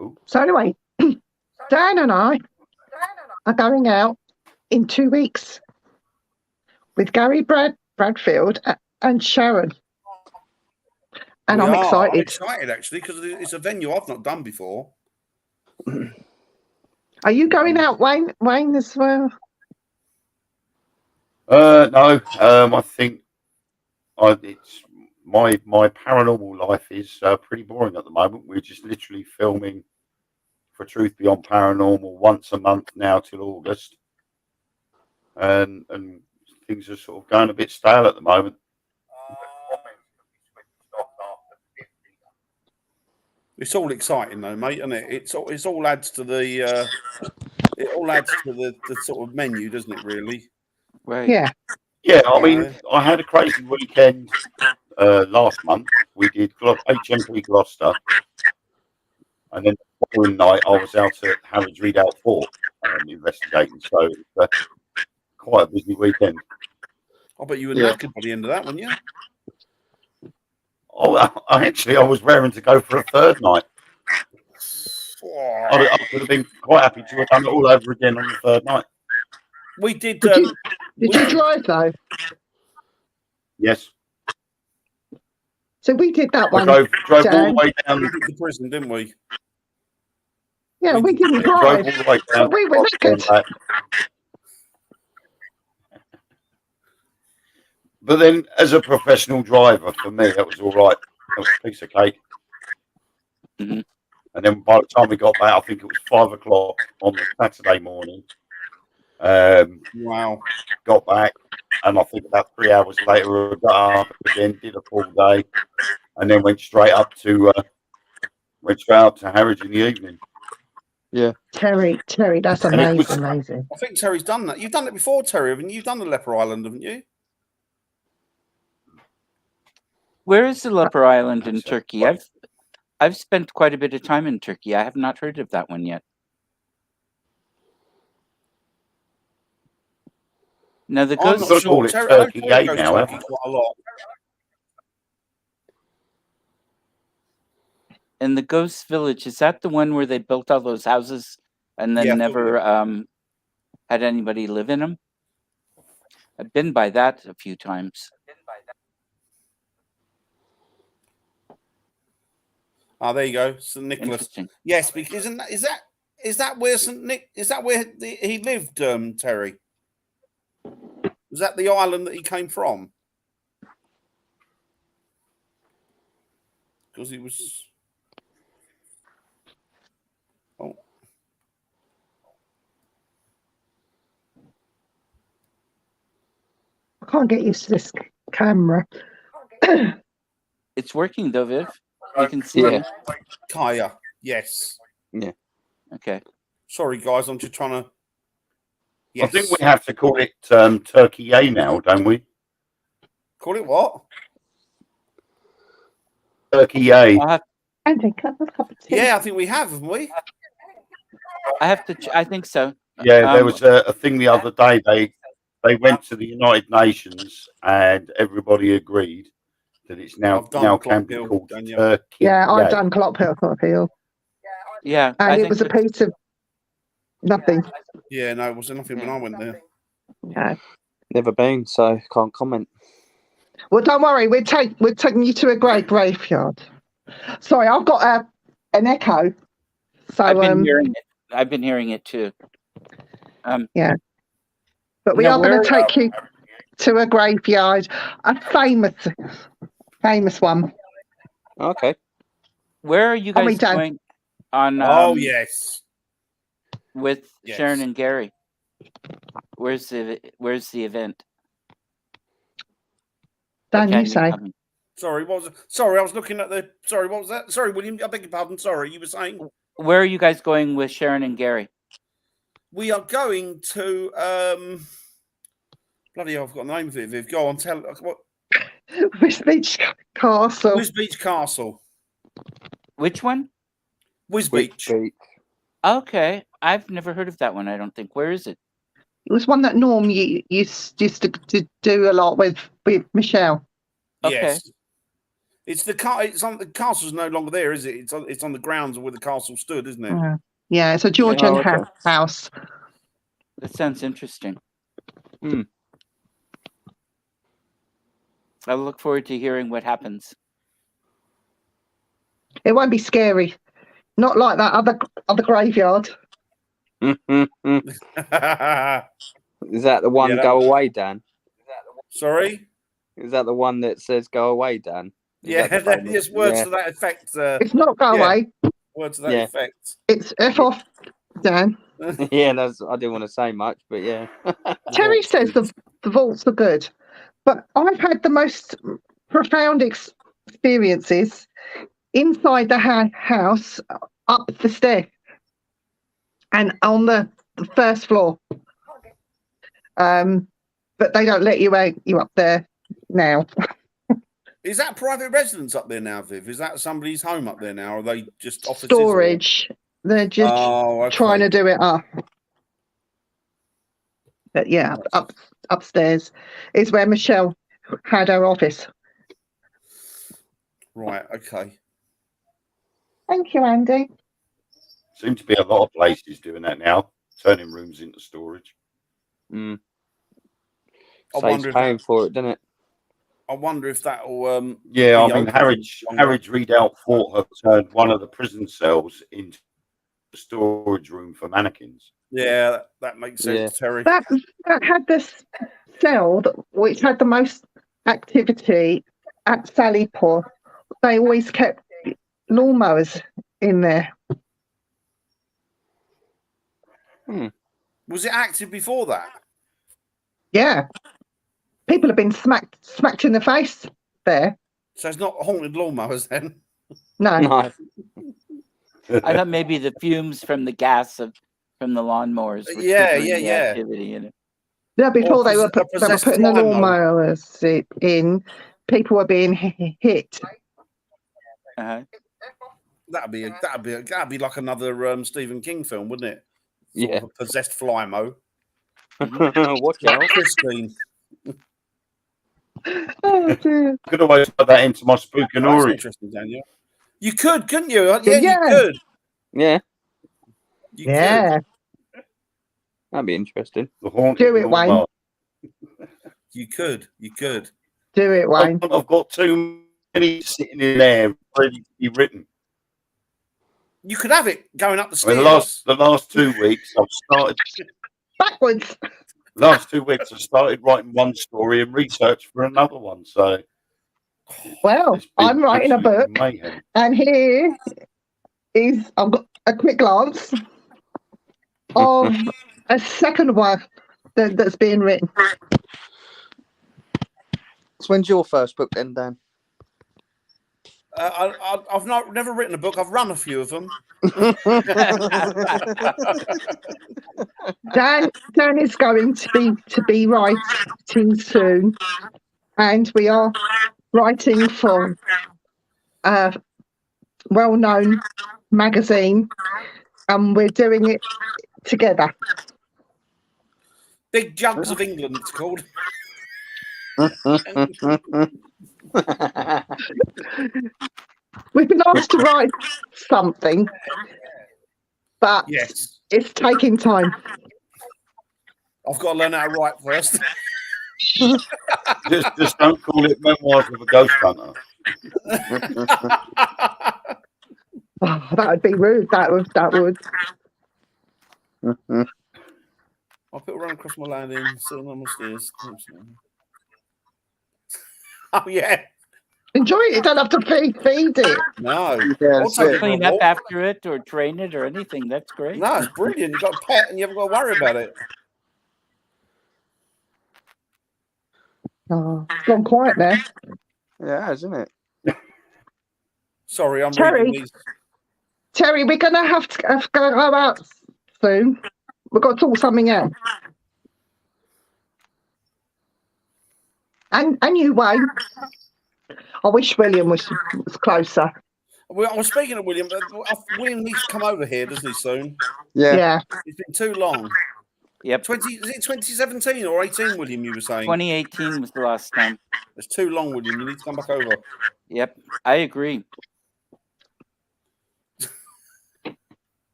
Ooh. So anyway, Dan and I are going out in 2 weeks with Gary Bradfield and Sharon. And I'm excited. I'm excited actually because it's a venue I've not done before. Are you going out, Wayne? Wayne as well? No, I think it's my paranormal life is pretty boring at the moment. We're just literally filming for Truth Beyond Paranormal once a month now till August, and things are sort of going a bit stale at the moment. It's all exciting though, mate, isn't it? It's all adds to the the sort of menu, doesn't it? Really. Right. Yeah. Yeah, I mean, I had a crazy weekend last month. We did HMP Gloucester, and then the following night I was out at Harrods Redoubt Fort investigating. So it's quite a busy weekend. I bet you were knackered by the end of that, weren't you? Oh, I was raring to go for a third night. I would have been quite happy to have done it all over again on the third night. We did. Did you drive though? Yes. So we did that I one. drove all Dan. the way down. We did the prison, didn't we? Yeah, we didn't Drove drive. all the way down. But we were knackered. But then, as a professional driver, for me, that was all right. That was a piece of cake. Mhm. And then by the time we got back, I think it was 5 o'clock on the Saturday morning. Wow. Got back, and I think about 3 hours later, I got up again, did a full day, and then went straight up to Harwich in the evening. Terry, that's And it was- amazing. I think Terry's done that. You've done it before, Terry, haven't you? You've done the Leper Island, haven't you? Where is the Leper Island in Turkey? I've spent quite a bit of time in Turkey. I have not heard of that one yet. Now the I'm ghost. not call sure. it Terry Turkey goes now, to Turkey haven't quite a lot. And the ghost village, is that the one where they built all those houses and then Yeah. never had anybody live in them? I've been by that a few times. Ah, there you go, St. Nicholas. Interesting. Yes, because is that where St. Nick? Is that where he lived, Terry? Was that the island that he came from? Because he was. Oh, I can't get used to this camera. It's working though, Viv. You can see Yeah. it. Kaya. Yes. Okay. Sorry, guys. I'm just trying to. I Yes. think we have to call it Turkey A now, don't we? Call it what? Turkey A. Andy, can I have a cup of tea? Yeah, I think we have, haven't we? I have to. I think so. Yeah, there was a thing the other day. They went to the United Nations and everybody agreed that it's now I've done can be Clophill, called Danielle. Turkey. Yeah, I've A. done Clophill. Yeah, I And it think was a that- piece of nothing. Yeah, no, it wasn't nothing when I went there. No. Never been, so can't comment. Well, don't worry, we're taking you to a great graveyard. Sorry, I've got an echo. So I've been hearing it. I've been hearing it too. but we Now, are going where- to take you to a graveyard, a famous one. Okay. Where are you Are we guys done? going? on yes, with Yes. Sharon and Gary. Where's the event? Dan, Okay, you say. coming. sorry, what was it? Sorry, I was looking at the. Sorry, what was that? Sorry, William, I beg your pardon. Sorry, you were saying Where are you guys going with Sharon and Gary? we are going to. Bloody hell, I've got the name of it. Viv, go on, tell what. Wisbech Castle. Wisbech Castle. Which one? Wisbech. Okay, I've never heard of that one. I don't think. Where is it? It was one that Norm used to do a lot with Michelle. Okay. Yes. It's the castle's no longer there, is it? It's on the grounds of where the castle stood, isn't it? Yeah, it's a Georgian Oh, okay. house. That sounds interesting. Hmm. I look forward to hearing what happens. It won't be scary. Not like that other graveyard. Is that the one? Yeah, that Go was- away, Dan. Sorry. Is that the one that says "Go away, Dan"? Is Yeah, that the famous- there's words yeah. to that effect. It's not go Yeah. away. Words to that Yeah. effect. It's F off, Dan. Yeah, that's. I didn't want to say much, but yeah. Terry says the vaults are good, but I've had the most profound experiences inside the house, up the stair, and on the first floor. But they don't let you up there now. Is that private residence up there now, Viv? Is that somebody's home up there now, or are they just offices? Storage. They're just Okay. trying to do it up. But yeah, upstairs is where Michelle had her office. Right. Okay. Thank you, Andy. Seem to be a lot of places doing that now, turning rooms into storage. Mm. I Saves wonder if paying for it, doesn't it? I wonder if that'll. Yeah, I be mean, open Harwich longer. Redoubt Fort have turned one of the prison cells into a storage room for mannequins. Yeah, that makes sense, Yeah. Terry. That had this cell which had the most activity at Sallypore. They always kept lawnmowers in there. Was it active before that? Yeah. People have been smacked in the face there. So it's not haunted lawnmowers then. No. No. I thought maybe the fumes from the gas from the lawnmowers were Yeah, triggering yeah, the yeah. activity in it. Yeah, before Or they were possessed putting the fly mower. lawnmowers in, people were being hit. Uh-huh. That'd be like another Stephen King film, wouldn't it? Sort Yeah. of a possessed fly mo. Watch out. Christine. Oh, dear. I could always put that into my That's spookanori. interesting, Daniel. You could, couldn't you? Yeah, Yeah. you could. Yeah, You could. Yeah. that'd be interesting. The haunted Do it, Wayne. lawnmower. You could. You could. Do it, Wayne. I've got too many sitting in there ready to be written. You could have it going up the I mean, stairs. the last 2 weeks, I've started. Backwards. Last 2 weeks, I started writing one story and research for another one. So Well, it's been I'm writing a absolute book, mayhem. and here is, I've got a quick glance of a second one that's being written. So when's your first book then, Dan? I've never written a book. I've run a few of them. Dan is going to be writing soon, and we are writing for a well-known magazine, and we're doing it together. Big Jugs of England, it's called. We've been asked to write something, but Yes. it's taking time. I've got to learn how to write first. Just don't call it Memoirs of a Ghost Hunter. Oh, that would be rude. That would. I'll put run across my landing, sitting on the stairs. Oh yeah. Enjoy it. You don't have to feed it. No. Yeah, I'll that's take it. it for a Clean up walk. after it or train it or anything. That's great. No, it's brilliant. You've got a pet and you haven't got to worry about it. Oh, it's gone quiet there. Yeah, isn't it? Sorry, I'm Terry. reading these. Terry, we're going to have to go out soon. We've got to sort something out. And you, Wayne. I wish William was closer. Well, I was speaking of William, but William needs to come over here, doesn't he, soon? Yeah. It's been too long. Yep. Is it 2017 or 18, William, you were saying? 2018 was the last time. It's too long, William. You need to come back over. Yep. I agree.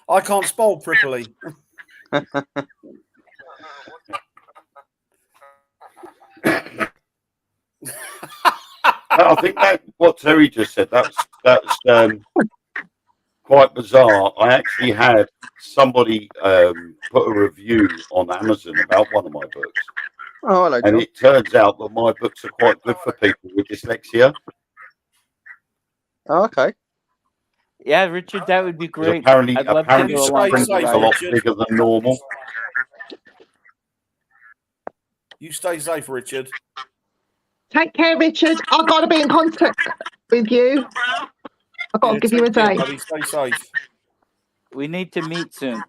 I can't spell properly. I think that what Terry just said, that's quite bizarre. I actually had somebody put a review on Amazon about one of my books. Oh, hello, And John. it turns out that my books are quite good for people with dyslexia. Oh, okay. Yeah, Richard, that would be 'Cause great. apparently I'd love to You go say along with so, you a lot guys. Richard. bigger than normal. You stay safe, Richard. Take care, Richard. I've got to be in contact with you. I've got to give you a take care, date. buddy. Stay safe. We need to meet soon.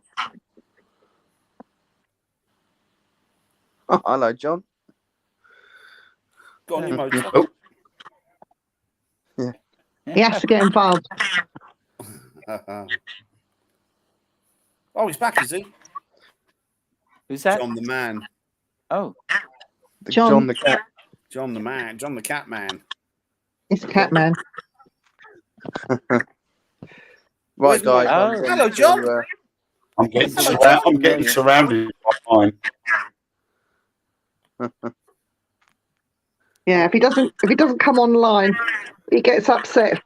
Oh, hello, John. Got on your motor. Oh, He has to get involved. Oh, he's back, is he? Who's that? John the man. Oh, John. John the cat. John the man. John the cat man. It's Catman. Right, guys. Oh. I'm going Hello, to, John. I'm getting, Hello, I'm getting surrounded by mine. Yeah, if he doesn't come online, he gets upset.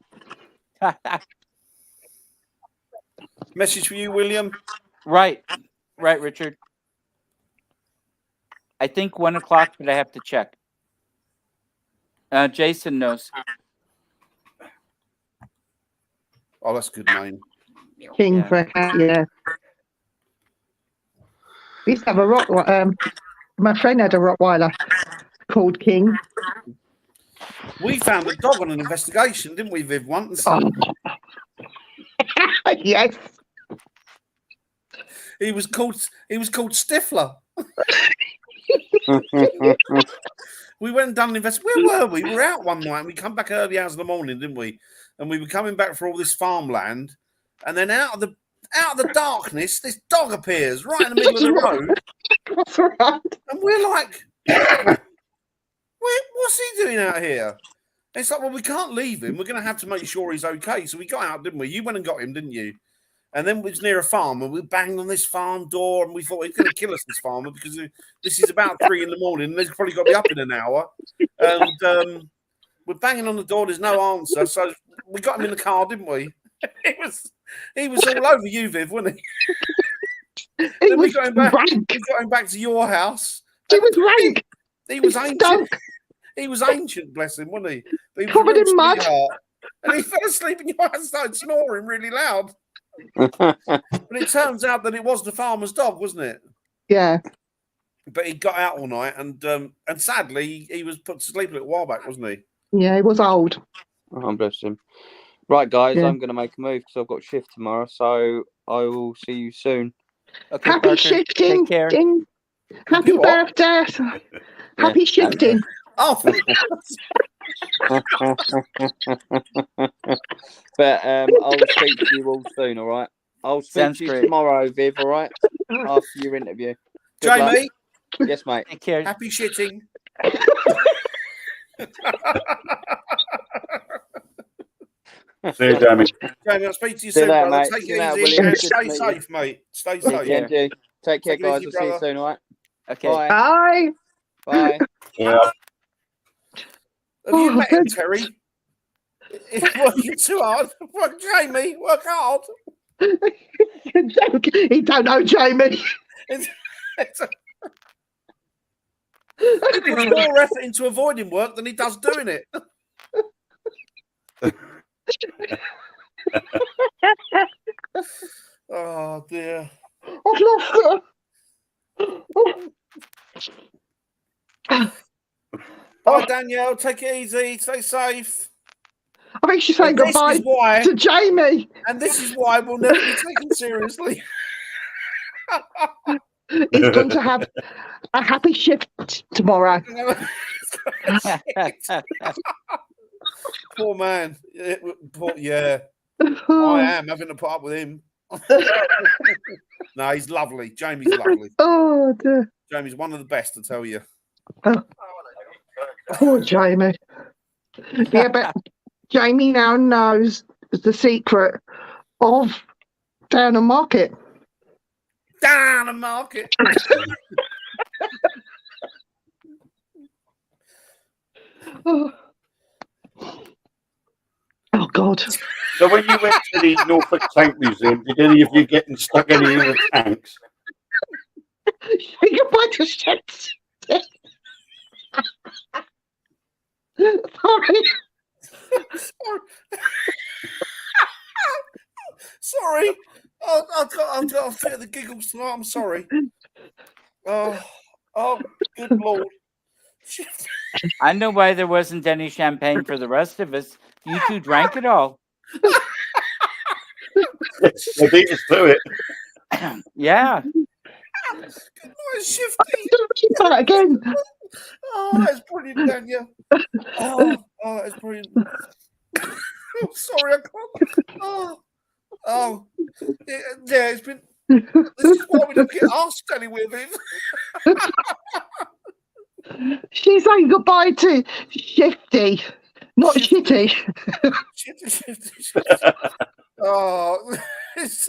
Message for you, William. right, Richard. I think 1 o'clock, but I have to check. Jason knows. Oh, that's a good name. King Yeah. for a cat, yeah. We used to have a my friend had a Rottweiler called King. We found a dog on an investigation, didn't we, Viv, once? Oh. Yes. He was called Stifler. We went and done an investigation. Where were we? We were out one night and we come back early hours of the morning, didn't we? And we were coming back for all this farmland, and then out of the darkness, this dog appears right in the middle of the road, That's right. and we're like, "What's he doing out here?" And it's like, well, we can't leave him. We're going to have to make sure he's okay. So we got out, didn't we? You went and got him, didn't you? And then it was near a farm, and we banged on this farm door, and we thought he's going to kill us, this farmer, because this is about 3 a.m, and they've probably got to be up in an hour. And we're banging on the door. There's no answer, so we got him in the car, didn't we? He was all over you, Viv, wasn't he? He Then we was got him back. rank. We got him back to your house. He was rank. He was He ancient. stunk. He was ancient, bless him, wasn't he? But he was Covered a real in mud. sweetheart. And he fell asleep in your house and started snoring really loud. But it turns out that it was the farmer's dog, wasn't it? Yeah. But he got out all night, and sadly, he was put to sleep a little while back, wasn't he? Yeah, he was old. Oh, bless him. Right, guys, Yeah. I'm going to make a move because I've got shift tomorrow, so I will see you soon. Okay, Happy Parker, shifting. Take care. Ding. Happy You what? birthday. Happy shifting. Oh, But I'll speak to you all soon, all right? I'll speak Sounds to you great. tomorrow, Viv, all right? After your interview. Good luck. Jamie, Yes, mate. Take care. happy shitting. See you, Jamie. Jamie, I'll speak to you See you soon, later, brother. mate. Take See you it later, easy William. and Good to stay meet you. safe, mate. Stay Take safe. care, G. Take care, Take it guys. easy, I'll see you brother. soon, all right? Okay. Bye. Bye. Bye. Yeah. Have you Oh, met him, good. Terry? He's working too hard. Work, Jamie, work hard. He don't know Jamie. It's he puts more effort into avoiding work than he does doing it. Oh dear. I've lost her. Bye, Danielle. Take it easy. Stay safe. I think she's saying And this goodbye is why, to Jamie. and this is why we'll never be taken seriously. He's going to have a happy shift tomorrow. Poor man. Yeah. I am having to put up with him. No, he's lovely. Jamie's lovely. Oh, dear. Jamie's one of the best, I tell you. Poor Jamie. Yeah, but Jamie now knows the secret of Downham Market. Downham Market. Oh, God. So when you went to the Norfolk Tank Museum, did any of you get stuck in any of the tanks? Say goodbye to shit. Sorry. Sorry. I've got a fit of the giggles tonight. I'm sorry. Oh, good Lord. I know why there wasn't any champagne for the rest of us. You two drank it all. They beat us to it. Yeah. Good night, Shifty. Try that again. Oh, that's brilliant, Daniel. Oh, that's brilliant. I'm sorry, I can't. Oh, yeah, it's been. This is why we don't get asked anywhere, Viv. She's saying goodbye to Shifty, not Shitty. Shifty. Oh, it's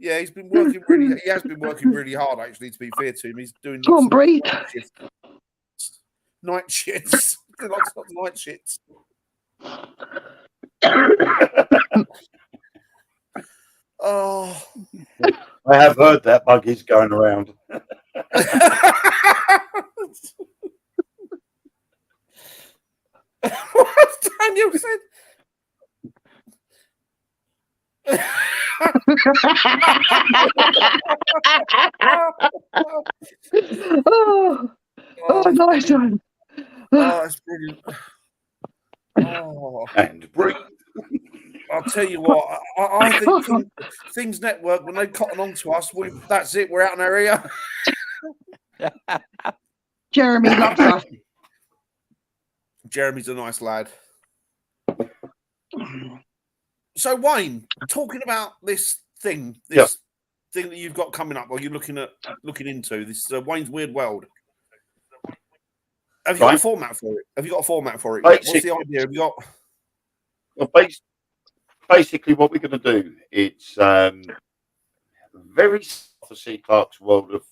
yeah, he's been working really. He has been working really hard, actually. To be fair to him, he's doing. Come on, breathe. Night shits. Lots of night shits. Oh, I have heard that buggy's going around. What Daniel said? Oh, nice one. Oh, that's brilliant. Oh. And breathe. I'll tell you what, I think Things Network, when they cotton on to us, that's it, we're out in our area. Jeremy loves us. Jeremy's a nice lad. So, Wayne, talking about this thing that you've got coming up, or you're looking into this Wayne's Weird World. Have you got a format for it? What's the idea? Have you got? Well, basically, what we're going to do, it's very to see Clark's World of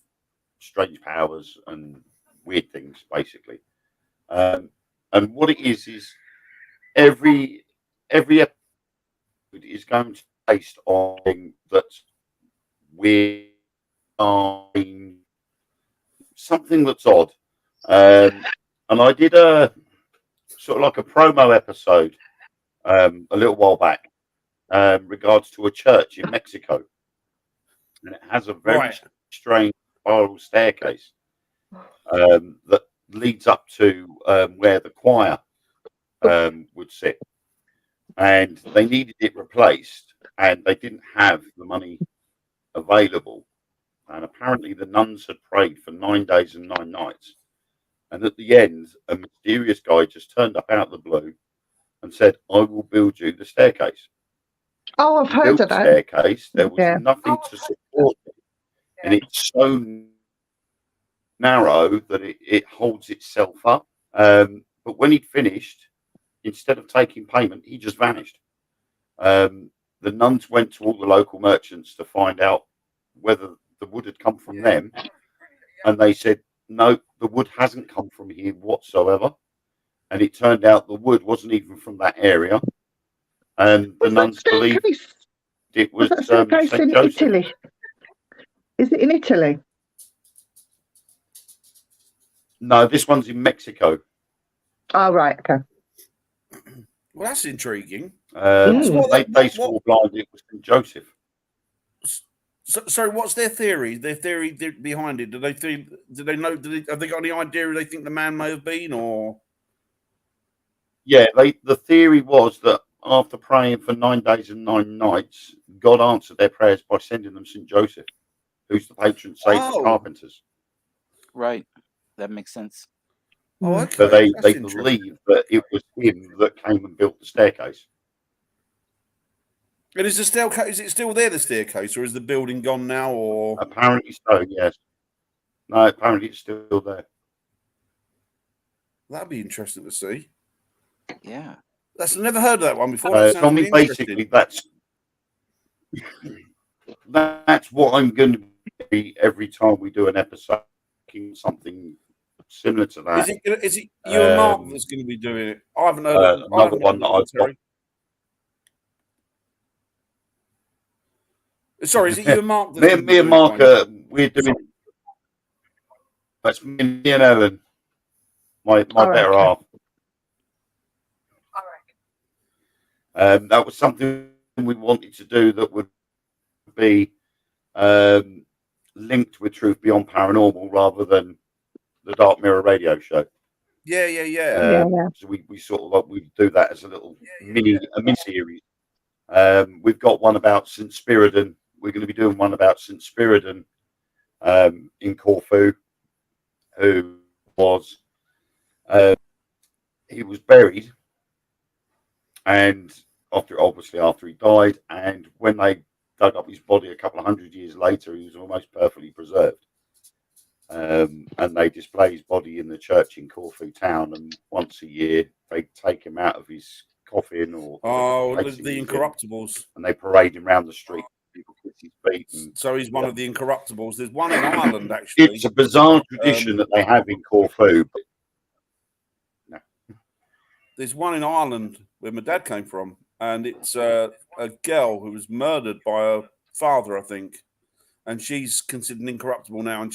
Strange Powers and Weird Things, basically. And what it is every episode is going to be based on something that's weird, something that's odd. And I did a sort of like a promo episode a little while back, regards to a church in Mexico, and it has a very strange spiral staircase that leads up to where the choir would sit, and they needed it replaced, and they didn't have the money available, and apparently the nuns had prayed for 9 days and 9 nights, and at the end a mysterious guy just turned up out of the blue and said, "I will build you the staircase." Oh, I've heard of that. Staircase. There was nothing to support it, and it's so narrow that it holds itself up. But when he'd finished, instead of taking payment, he just vanished. The nuns went to all the local merchants to find out whether the wood had come from them, and they said, "No, the wood hasn't come from here whatsoever." And it turned out the wood wasn't even from that area, and the nuns believed it was St. in Joseph. Italy. Is it in Italy? No, this one's in Mexico. Oh, right, okay. Well, that's intriguing. They swore blind it was St. Joseph. So, what's their theory? Their theory behind it? Do they think? Do they know? Have they got any idea who they think the man may have been? Or yeah, the theory was that after praying for 9 days and 9 nights, God answered their prayers by sending them St. Joseph, who's the patron saint of carpenters. Right, that makes sense. Oh, okay. So they believe that it was him that came and built the staircase. And is the staircase? Is it still there, the staircase, or is the building gone now? Or apparently so, yes. No, apparently it's still there. That'd be interesting to see. Yeah, I've never heard of that one before. I mean, basically, that's what I'm going to be every time we do an episode, something similar to that. Is it you and Mark that's going to be doing it? I haven't heard of another one that I've got. Sorry, is it you and Mark? Me and Mark, we're doing. That's me and Ellen, my better half. That was something we wanted to do that would be linked with Truth Beyond Paranormal rather than the Dark Mirror radio show. Yeah. So we sort of we do that as a little mini series. We've got one about St. Spiridon. We're going to be doing one about St. Spiridon in Corfu, who was he was buried, and after he died, and when they dug up his body a couple of 100 years later, he was almost perfectly preserved. And they display his body in the church in Corfu town, and once a year they take him out of his coffin or the Incorruptibles, and they parade him around the street. People kiss his feet. And, so he's one of the Incorruptibles. There's one in Ireland, actually. It's a bizarre tradition that they have in Corfu. But no. There's one in Ireland where my dad came from, and it's a girl who was murdered by her father, I think, and she's considered incorruptible now, and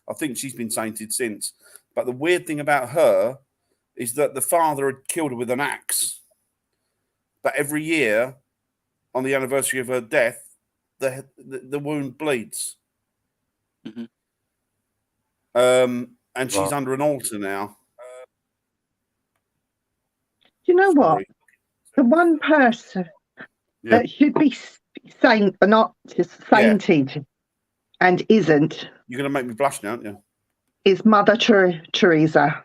I think she's been sainted since. But the weird thing about her is that the father had killed her with an axe. But every year, on the anniversary of her death, the wound bleeds. Mm-hmm. And she's under an altar now. You know what? The one person that should be saint, but not just sainted, and isn't. You're going to make me blush now, aren't you? Is Mother Teresa.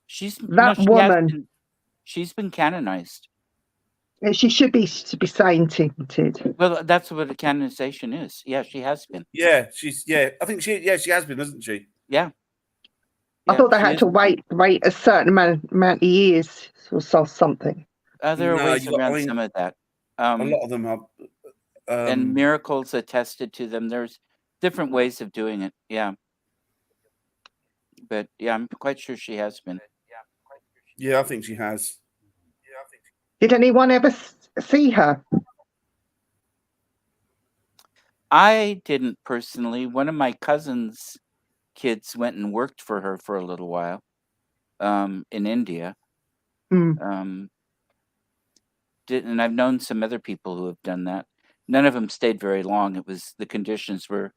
She's been canonized. She should be sainted. Well, that's what a canonization is. Yeah, she has been. Yeah, I think she has been, hasn't she? Yeah. I thought they had to wait a certain amount of years or something. There are ways around some of that. A lot of them have. And miracles attested to them. There's different ways of doing it. Yeah. But yeah, I'm quite sure she has been. Yeah, I think she has. Did anyone ever see her? I didn't personally. One of my cousin's kids went and worked for her for a little while in India. And I've known some other people who have done that. None of them stayed very long. The conditions were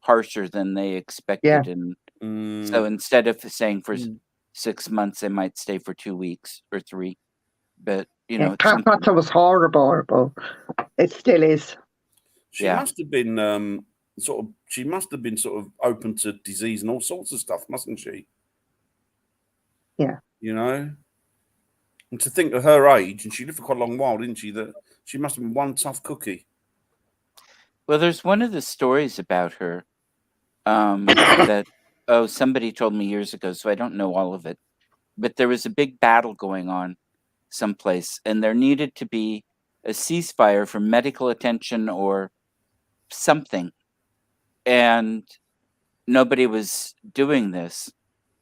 harsher than they expected. Yeah. And so instead of saying for 6 months, they might stay for 2 weeks or 3. But Calcutta was horrible. It still is. She must have been sort of open to disease and all sorts of stuff, mustn't she? Yeah. And to think of her age, and she lived for quite a long while, didn't she? That she must have been one tough cookie. Well, there's one of the stories about her that somebody told me years ago, so I don't know all of it. But there was a big battle going on someplace, and there needed to be a ceasefire for medical attention or something, and nobody was doing this.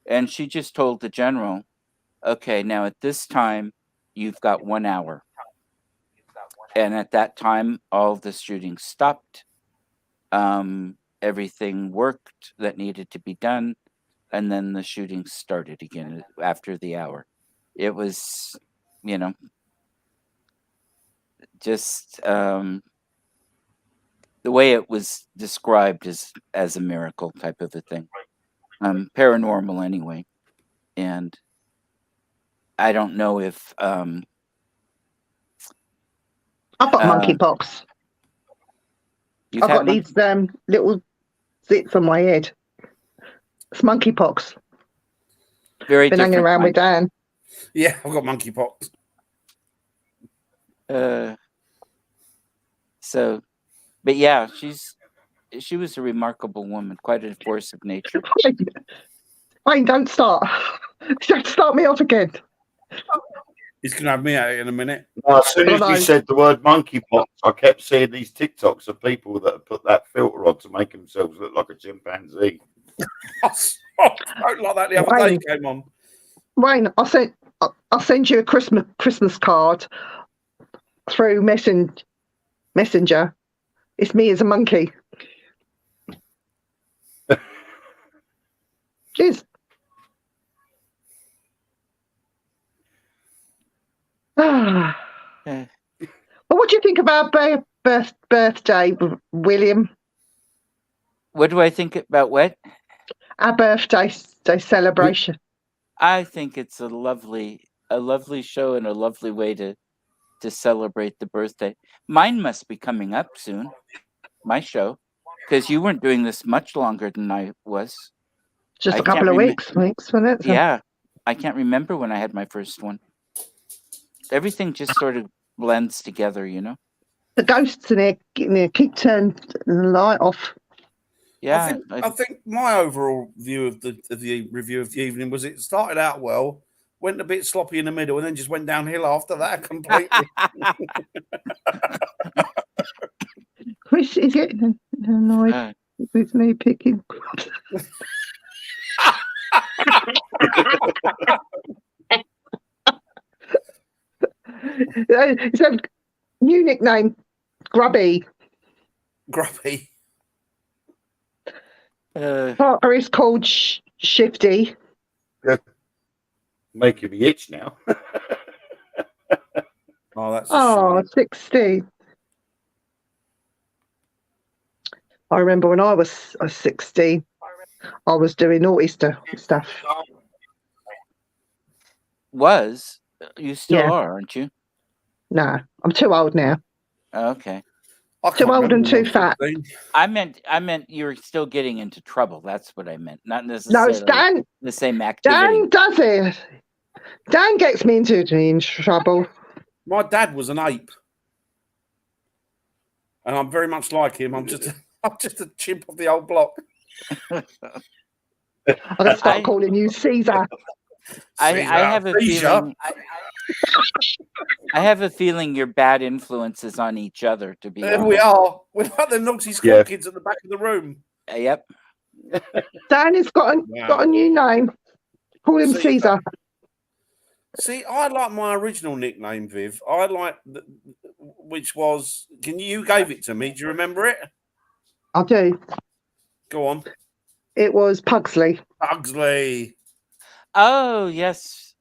And she just told the general, okay, now at this time you've got 1 hour. And at that time all the shooting stopped, everything worked that needed to be done, and then the shooting started again after the hour. It was just the way it was described as a miracle type of a thing, paranormal anyway. And I don't know if I've got monkeypox. you've I've had got these little zits on my head. It's monkeypox. very Been hanging different around with Dan. Yeah, I've got monkeypox. So, but yeah, she was a remarkable woman, quite a force of nature. Wayne, don't start. Don't start me off again. He's going to have me out in a minute. Well, as soon as Well, you said the word monkeypox, I kept seeing these TikToks of people that have put that filter on to make themselves look like a chimpanzee. I spoke like that the other day. Came on. Wayne, I'll send you a Christmas card through Messenger. It's me as a monkey. Cheers. Well, what do you think of our birthday, William? What do I think about what? Our birthday celebration. I think it's a lovely show and a lovely way to celebrate the birthday. Mine must be coming up soon, my show, because you weren't doing this much longer than I was. Just a couple of weeks, wasn't it? Yeah, I can't remember when I had my first one. Everything just sort of blends together, you know. The ghosts in there keep turning the light off. Yeah, I think my overall view of the review of the evening was it started out well, went a bit sloppy in the middle, and then just went downhill after that completely. Chris is getting annoyed with me picking. It's a new nickname, Grubby. Grubby. Parker is called Shifty. Making me itch now. Oh, 16. I remember when I was 16, I was doing naughty stuff. You still are, aren't you? No, I'm too old now. Okay. Too old and too fat. I meant you were still getting into trouble. That's what I meant. Not necessarily No, it's Dan. The same activity. Dan does it. Dan gets me into trouble. My dad was an ape, and I'm very much like him. I'm just a chimp of the old block. I'm gonna start calling you Caesar. I have a feeling. I have a feeling you're bad influences on each other. To be honest, we are. We're like the naughty school kids at the back of the room. Yep. Dan has got a new name. Call him Caesar. See, I like my original nickname, Viv. I like, which was, you gave it to me. Do you remember it? I do. Go on. It was Pugsley. Pugsley. Oh, yes.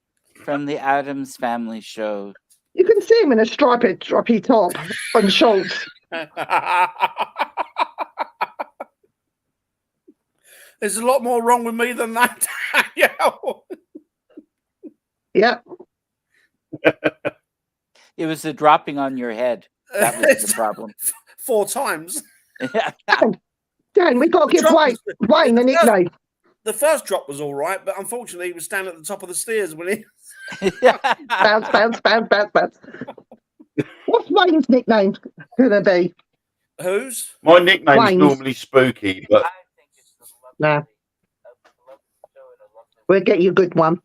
From the Addams Family show. You can see him in a stripy top and shorts. There's a lot more wrong with me than that. Yep. It was the dropping on your head. That was the problem. 4 times. Dan, we got to give Wayne a nickname. The first drop was all right, but unfortunately he was standing at the top of the stairs when he... bounce. What's Wayne's nickname going to be? Whose? My nickname's normally Spooky, but... No. We'll get you a good one.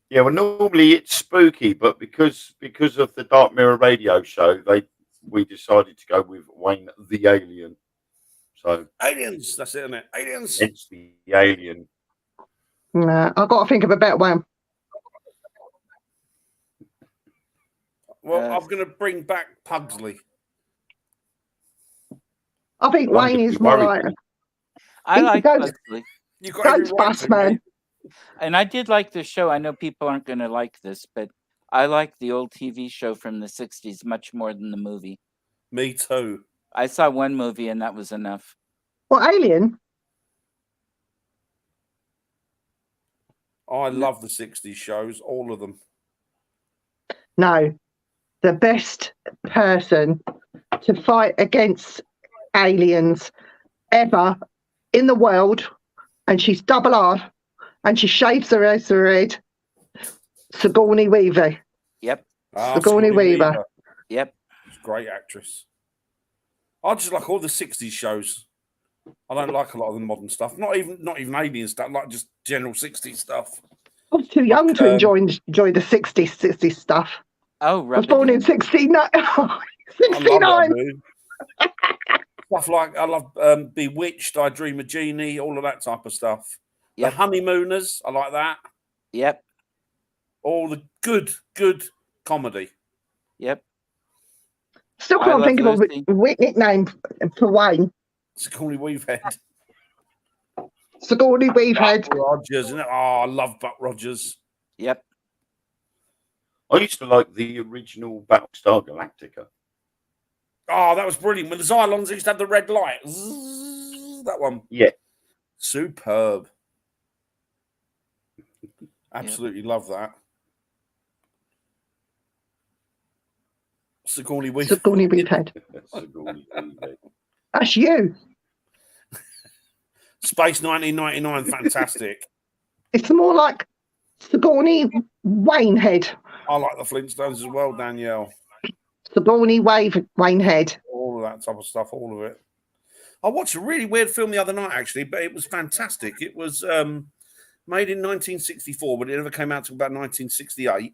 Yeah, well, normally it's Spooky, but because of the Dark Mirror radio show, we decided to go with Wayne the Alien. So Aliens, that's it, isn't it? Aliens. It's the Alien. Nah, I've got to think of a better one. Well, I'm going to bring back Pugsley. I think Wayne is more like... I like Pugsley. Ghostbusters, man. And I did like the show. I know people aren't going to like this, but I like the old TV show from the 60s much more than the movie. Me too. I saw one movie and that was enough. Well, Alien. I love the 60s shows, all of them. No, the best person to fight against aliens ever in the world, and she's double R, and she shaves her head. Sigourney Weaver. Yep. Sigourney Weaver. Yep. She's a great actress. I just like all the 60s shows. I don't like a lot of the modern stuff. Not even alien stuff, like just general 60s stuff. I was too young to enjoy the 60s stuff. Oh, I was born in 69. 69. Stuff like I love Bewitched, I Dream of Jeannie, all of that type of stuff. Yep. The Honeymooners, I like that. Yep. All the good comedy. Yep. Still can't think of a nickname for Wayne. Sigourney Weavehead. Sigourney Weavehead. Buck Rogers, isn't it? Oh, I love Buck Rogers. Yep. I used to like the original Battlestar Galactica. Oh, that was brilliant. When the Zylons used to have the red light. Zzz, that one. Yeah. Superb. Absolutely love that. Sigourney Weavehead. Sigourney Weavehead. Sigourney Weavehead. That's you. Space 1999, fantastic. It's more like Sigourney Waynehead. I like the Flintstones as well, Danielle. Sigourney Waynehead. All of that type of stuff, all of it. I watched a really weird film the other night, actually, but it was fantastic. It was made in 1964, but it never came out until about 1968,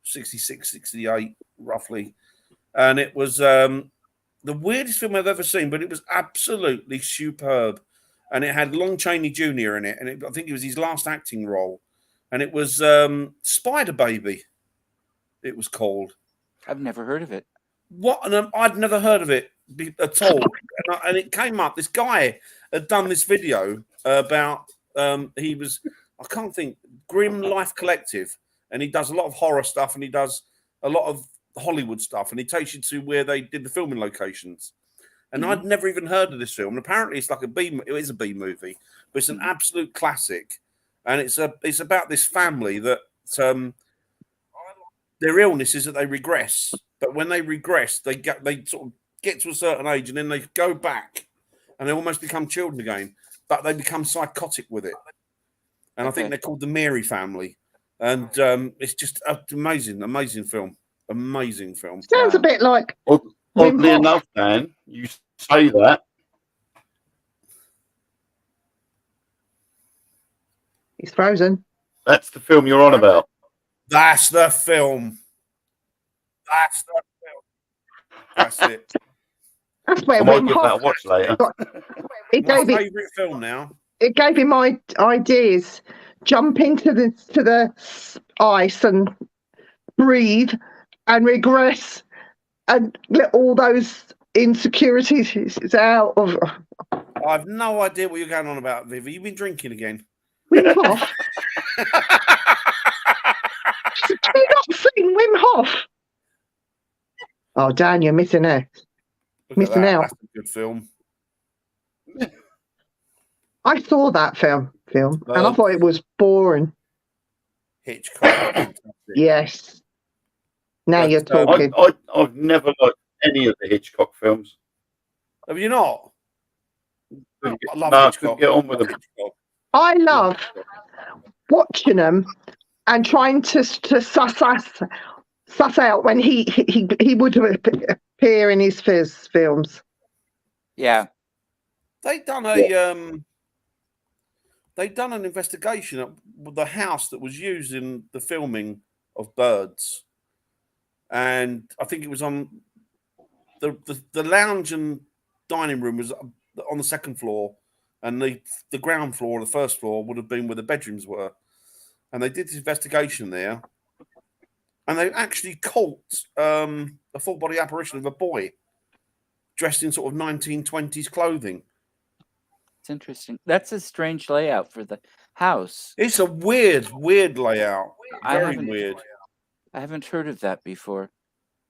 66, 68, roughly. And it was the weirdest film I've ever seen, but it was absolutely superb. And it had Lon Chaney Jr. in it, and I think it was his last acting role. And it was Spider Baby, it was called. I've never heard of it. What? And I'd never heard of it at all. And it came up. This guy had done this video about he was, I can't think, Grim Life Collective, and he does a lot of horror stuff, and he does a lot of Hollywood stuff, and he takes you to where they did the filming locations. And I'd never even heard of this film. And apparently, it's like it is a B movie, but it's an absolute classic. And it's about this family that their illness is that they regress. But when they regress, they sort of get to a certain age, and then they go back, and they almost become children again. But they become psychotic with it. And I think they're called the Mary family. And it's just an amazing film. Amazing film. Sounds a bit like. Oddly enough, Dan, you say that. He's frozen. That's the film you're on about. That's the film. That's it. That's where I might Wim give that a Hof watch later. My favourite film now. It gave him my ideas. Jump into the ice and breathe and regress and let all those insecurities out of. I have no idea what you're going on about, Viv. You've been drinking again. Wim Hof. Have you not seen Wim Hof? Oh, Dan, you're missing out. Missing out. That's a good film. I saw that film, and I thought it was boring. Hitchcock. Yes. Now you're talking. I've never liked any of the Hitchcock films. Have you not? I love Hitchcock. Get on with them. I love watching them and trying to suss out when he would appear in his films. Yeah. They've done an investigation at the house that was used in the filming of Birds, and I think it was on the lounge and dining room was on the second floor, and the ground floor, the first floor, would have been where the bedrooms were. And they did this investigation there, and they actually caught a full body apparition of a boy dressed in sort of 1920s clothing. It's interesting. That's a strange layout for the house. It's a weird layout. Very weird. I haven't heard of that before.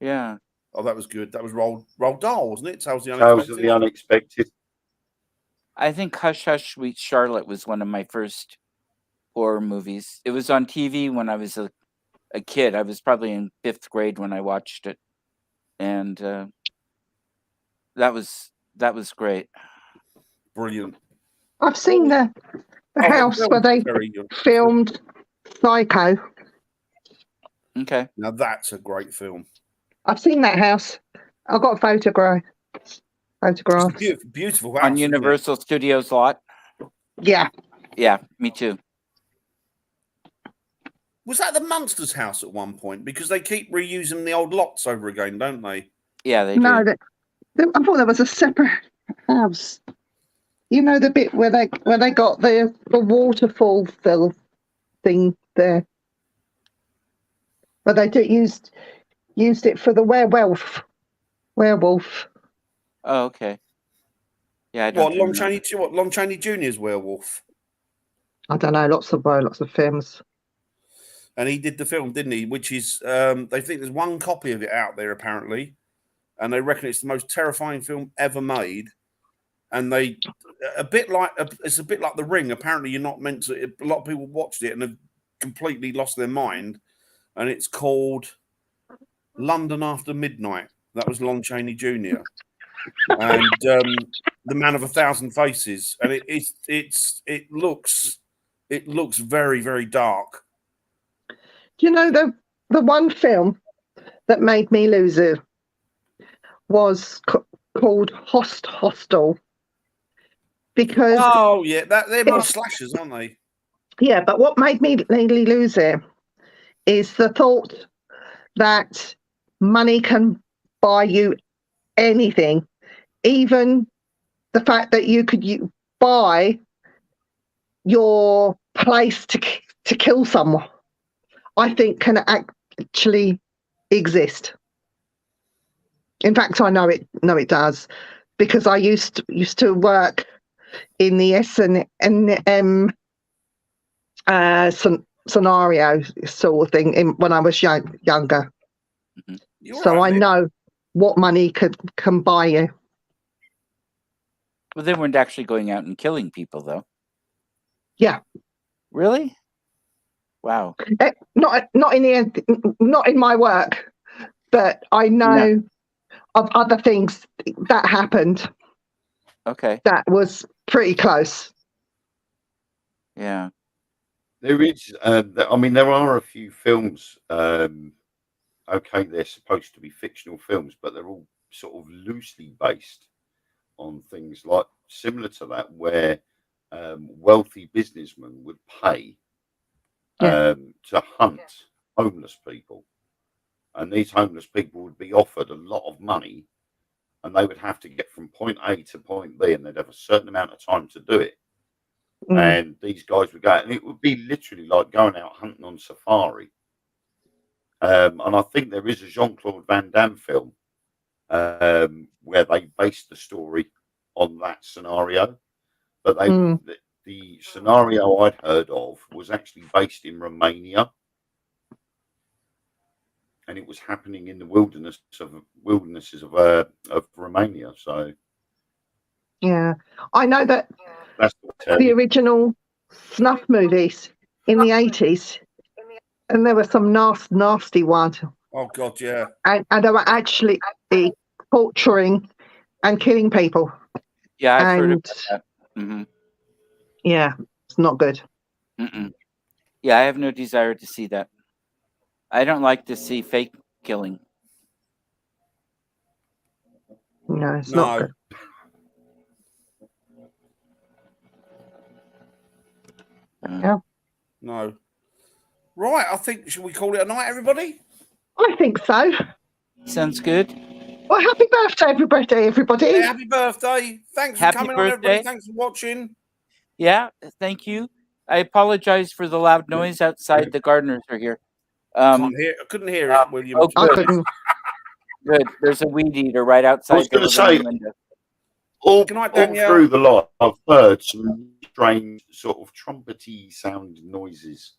Yeah. Oh, that was good. That was Roald Dahl, wasn't it? Tales of the Tales of Unexpected. the Unexpected. I think Hush Hush Sweet Charlotte was one of my first horror movies. It was on TV when I was a kid. I was probably in 5th grade when I watched it. And that was great. Brilliant. I've seen the house where they filmed Psycho. Okay. Now that's a great film. I've seen that house. I've got a photograph. It's a beautiful house. On Universal Studios lot. Yeah. Yeah, me too. Was that the Munsters house at one point? Because they keep reusing the old lots over again, don't they? Yeah, they No, do. I thought there was a separate house. You know the bit where they got the waterfall thing there, where they used it for the werewolf. Oh, okay. Yeah, I don't. Lon Chaney Jr.'s werewolf. I don't know. Lots of films. And he did the film, didn't he? Which is, they think there's one copy of it out there apparently, and they reckon it's the most terrifying film ever made. And it's a bit like The Ring. Apparently, you're not meant to. A lot of people watched it and have completely lost their mind. And it's called London After Midnight. That was Lon Chaney Jr. and The Man of 1,000 Faces. And it looks very, very dark. You know the one film that made me lose it was called Hostel. Because they're more slashers, aren't they? Yeah, but what made me really lose it is the thought that money can buy you anything, even the fact that you could buy your place to kill someone. I think can actually exist. In fact, I know it does, because I used to work in the S&M scenario sort of thing when I was younger. So I know what money can buy you. Well, they weren't actually going out and killing people, though. Yeah. Really? Wow. Not in my work, but I know of other things that happened. Okay. That was pretty close. Yeah. There is. There are a few films. Okay, they're supposed to be fictional films, but they're all sort of loosely based on things like similar to that, where wealthy businessmen would pay to hunt homeless people, and these homeless people would be offered a lot of money, and they would have to get from point A to point B, and they'd have a certain amount of time to do it. And these guys would go, and it would be literally like going out hunting on safari. And I think there is a Jean-Claude Van Damme film where they based the story on that scenario, but the scenario I'd heard of was actually based in Romania, and it was happening in the wildernesses of Romania. So yeah, I know that that's the original snuff movies in the 80s, and there were some nasty ones. Oh God, yeah. And they were actually torturing and killing people. Yeah, I've heard about that. Mm-hmm. Yeah, it's not good. Mm-mm. Yeah, I have no desire to see that. I don't like to see fake killing. No, it's not good. Yeah. No. Right, I think, should we call it a night, everybody? I think so. Sounds good. Well, happy birthday, everybody. Yeah, happy birthday. Thanks for coming on, everybody. Thanks for watching. Yeah, thank you. I apologize for the loud noise outside. The gardeners are here. I couldn't hear it, William. Oh, good. Good. There's a weed eater right outside. I was going to say, all through the lot, I've heard some strange sort of trumpety sound noises.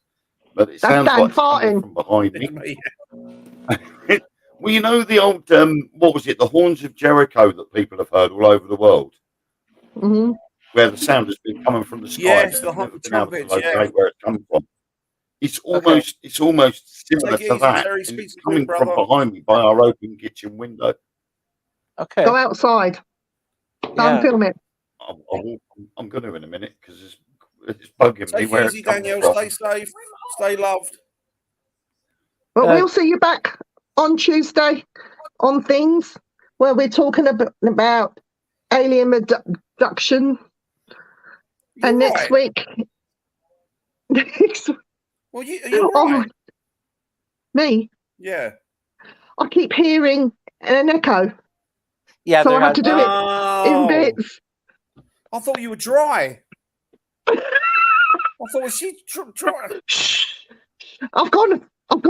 but it That's sounds Dan like it's coming farting. from behind me. Me. Well, you know the old what was it? The horns of Jericho that people have heard all over the world, Hmm. where the sound has been coming from the sky. Yes, But the they've never been trumpets, able to yeah. locate where it's coming from. It's Okay. almost similar Take it to easy, that, Terry. and Speak it's to coming you, from brother. behind me by our open kitchen window. Okay. Go outside. Don't Yeah. film it. I'm going to in a minute because it's bugging me Take it where easy, it's coming Danielle. from. Stay safe. Stay loved. But Uh, we'll see you back on Tuesday on Things, where we're talking about alien abduction. You're And next right. week, Well, are you oh, right? me, Yeah. I keep hearing an echo, Yeah, so there I have has to do it in Oh, bits. I thought you were dry. I thought, was she dry? Shh. I've gone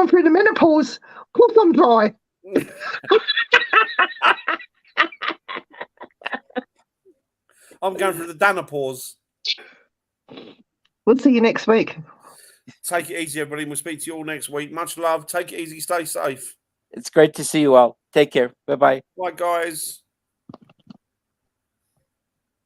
through the menopause. Of course I'm dry. I'm going through the Danapause. We'll see you next week. Take it easy, everybody. We'll speak to you all next week. Much love. Take it easy. Stay safe. It's great to see you all. Take care. Bye bye. Bye, guys.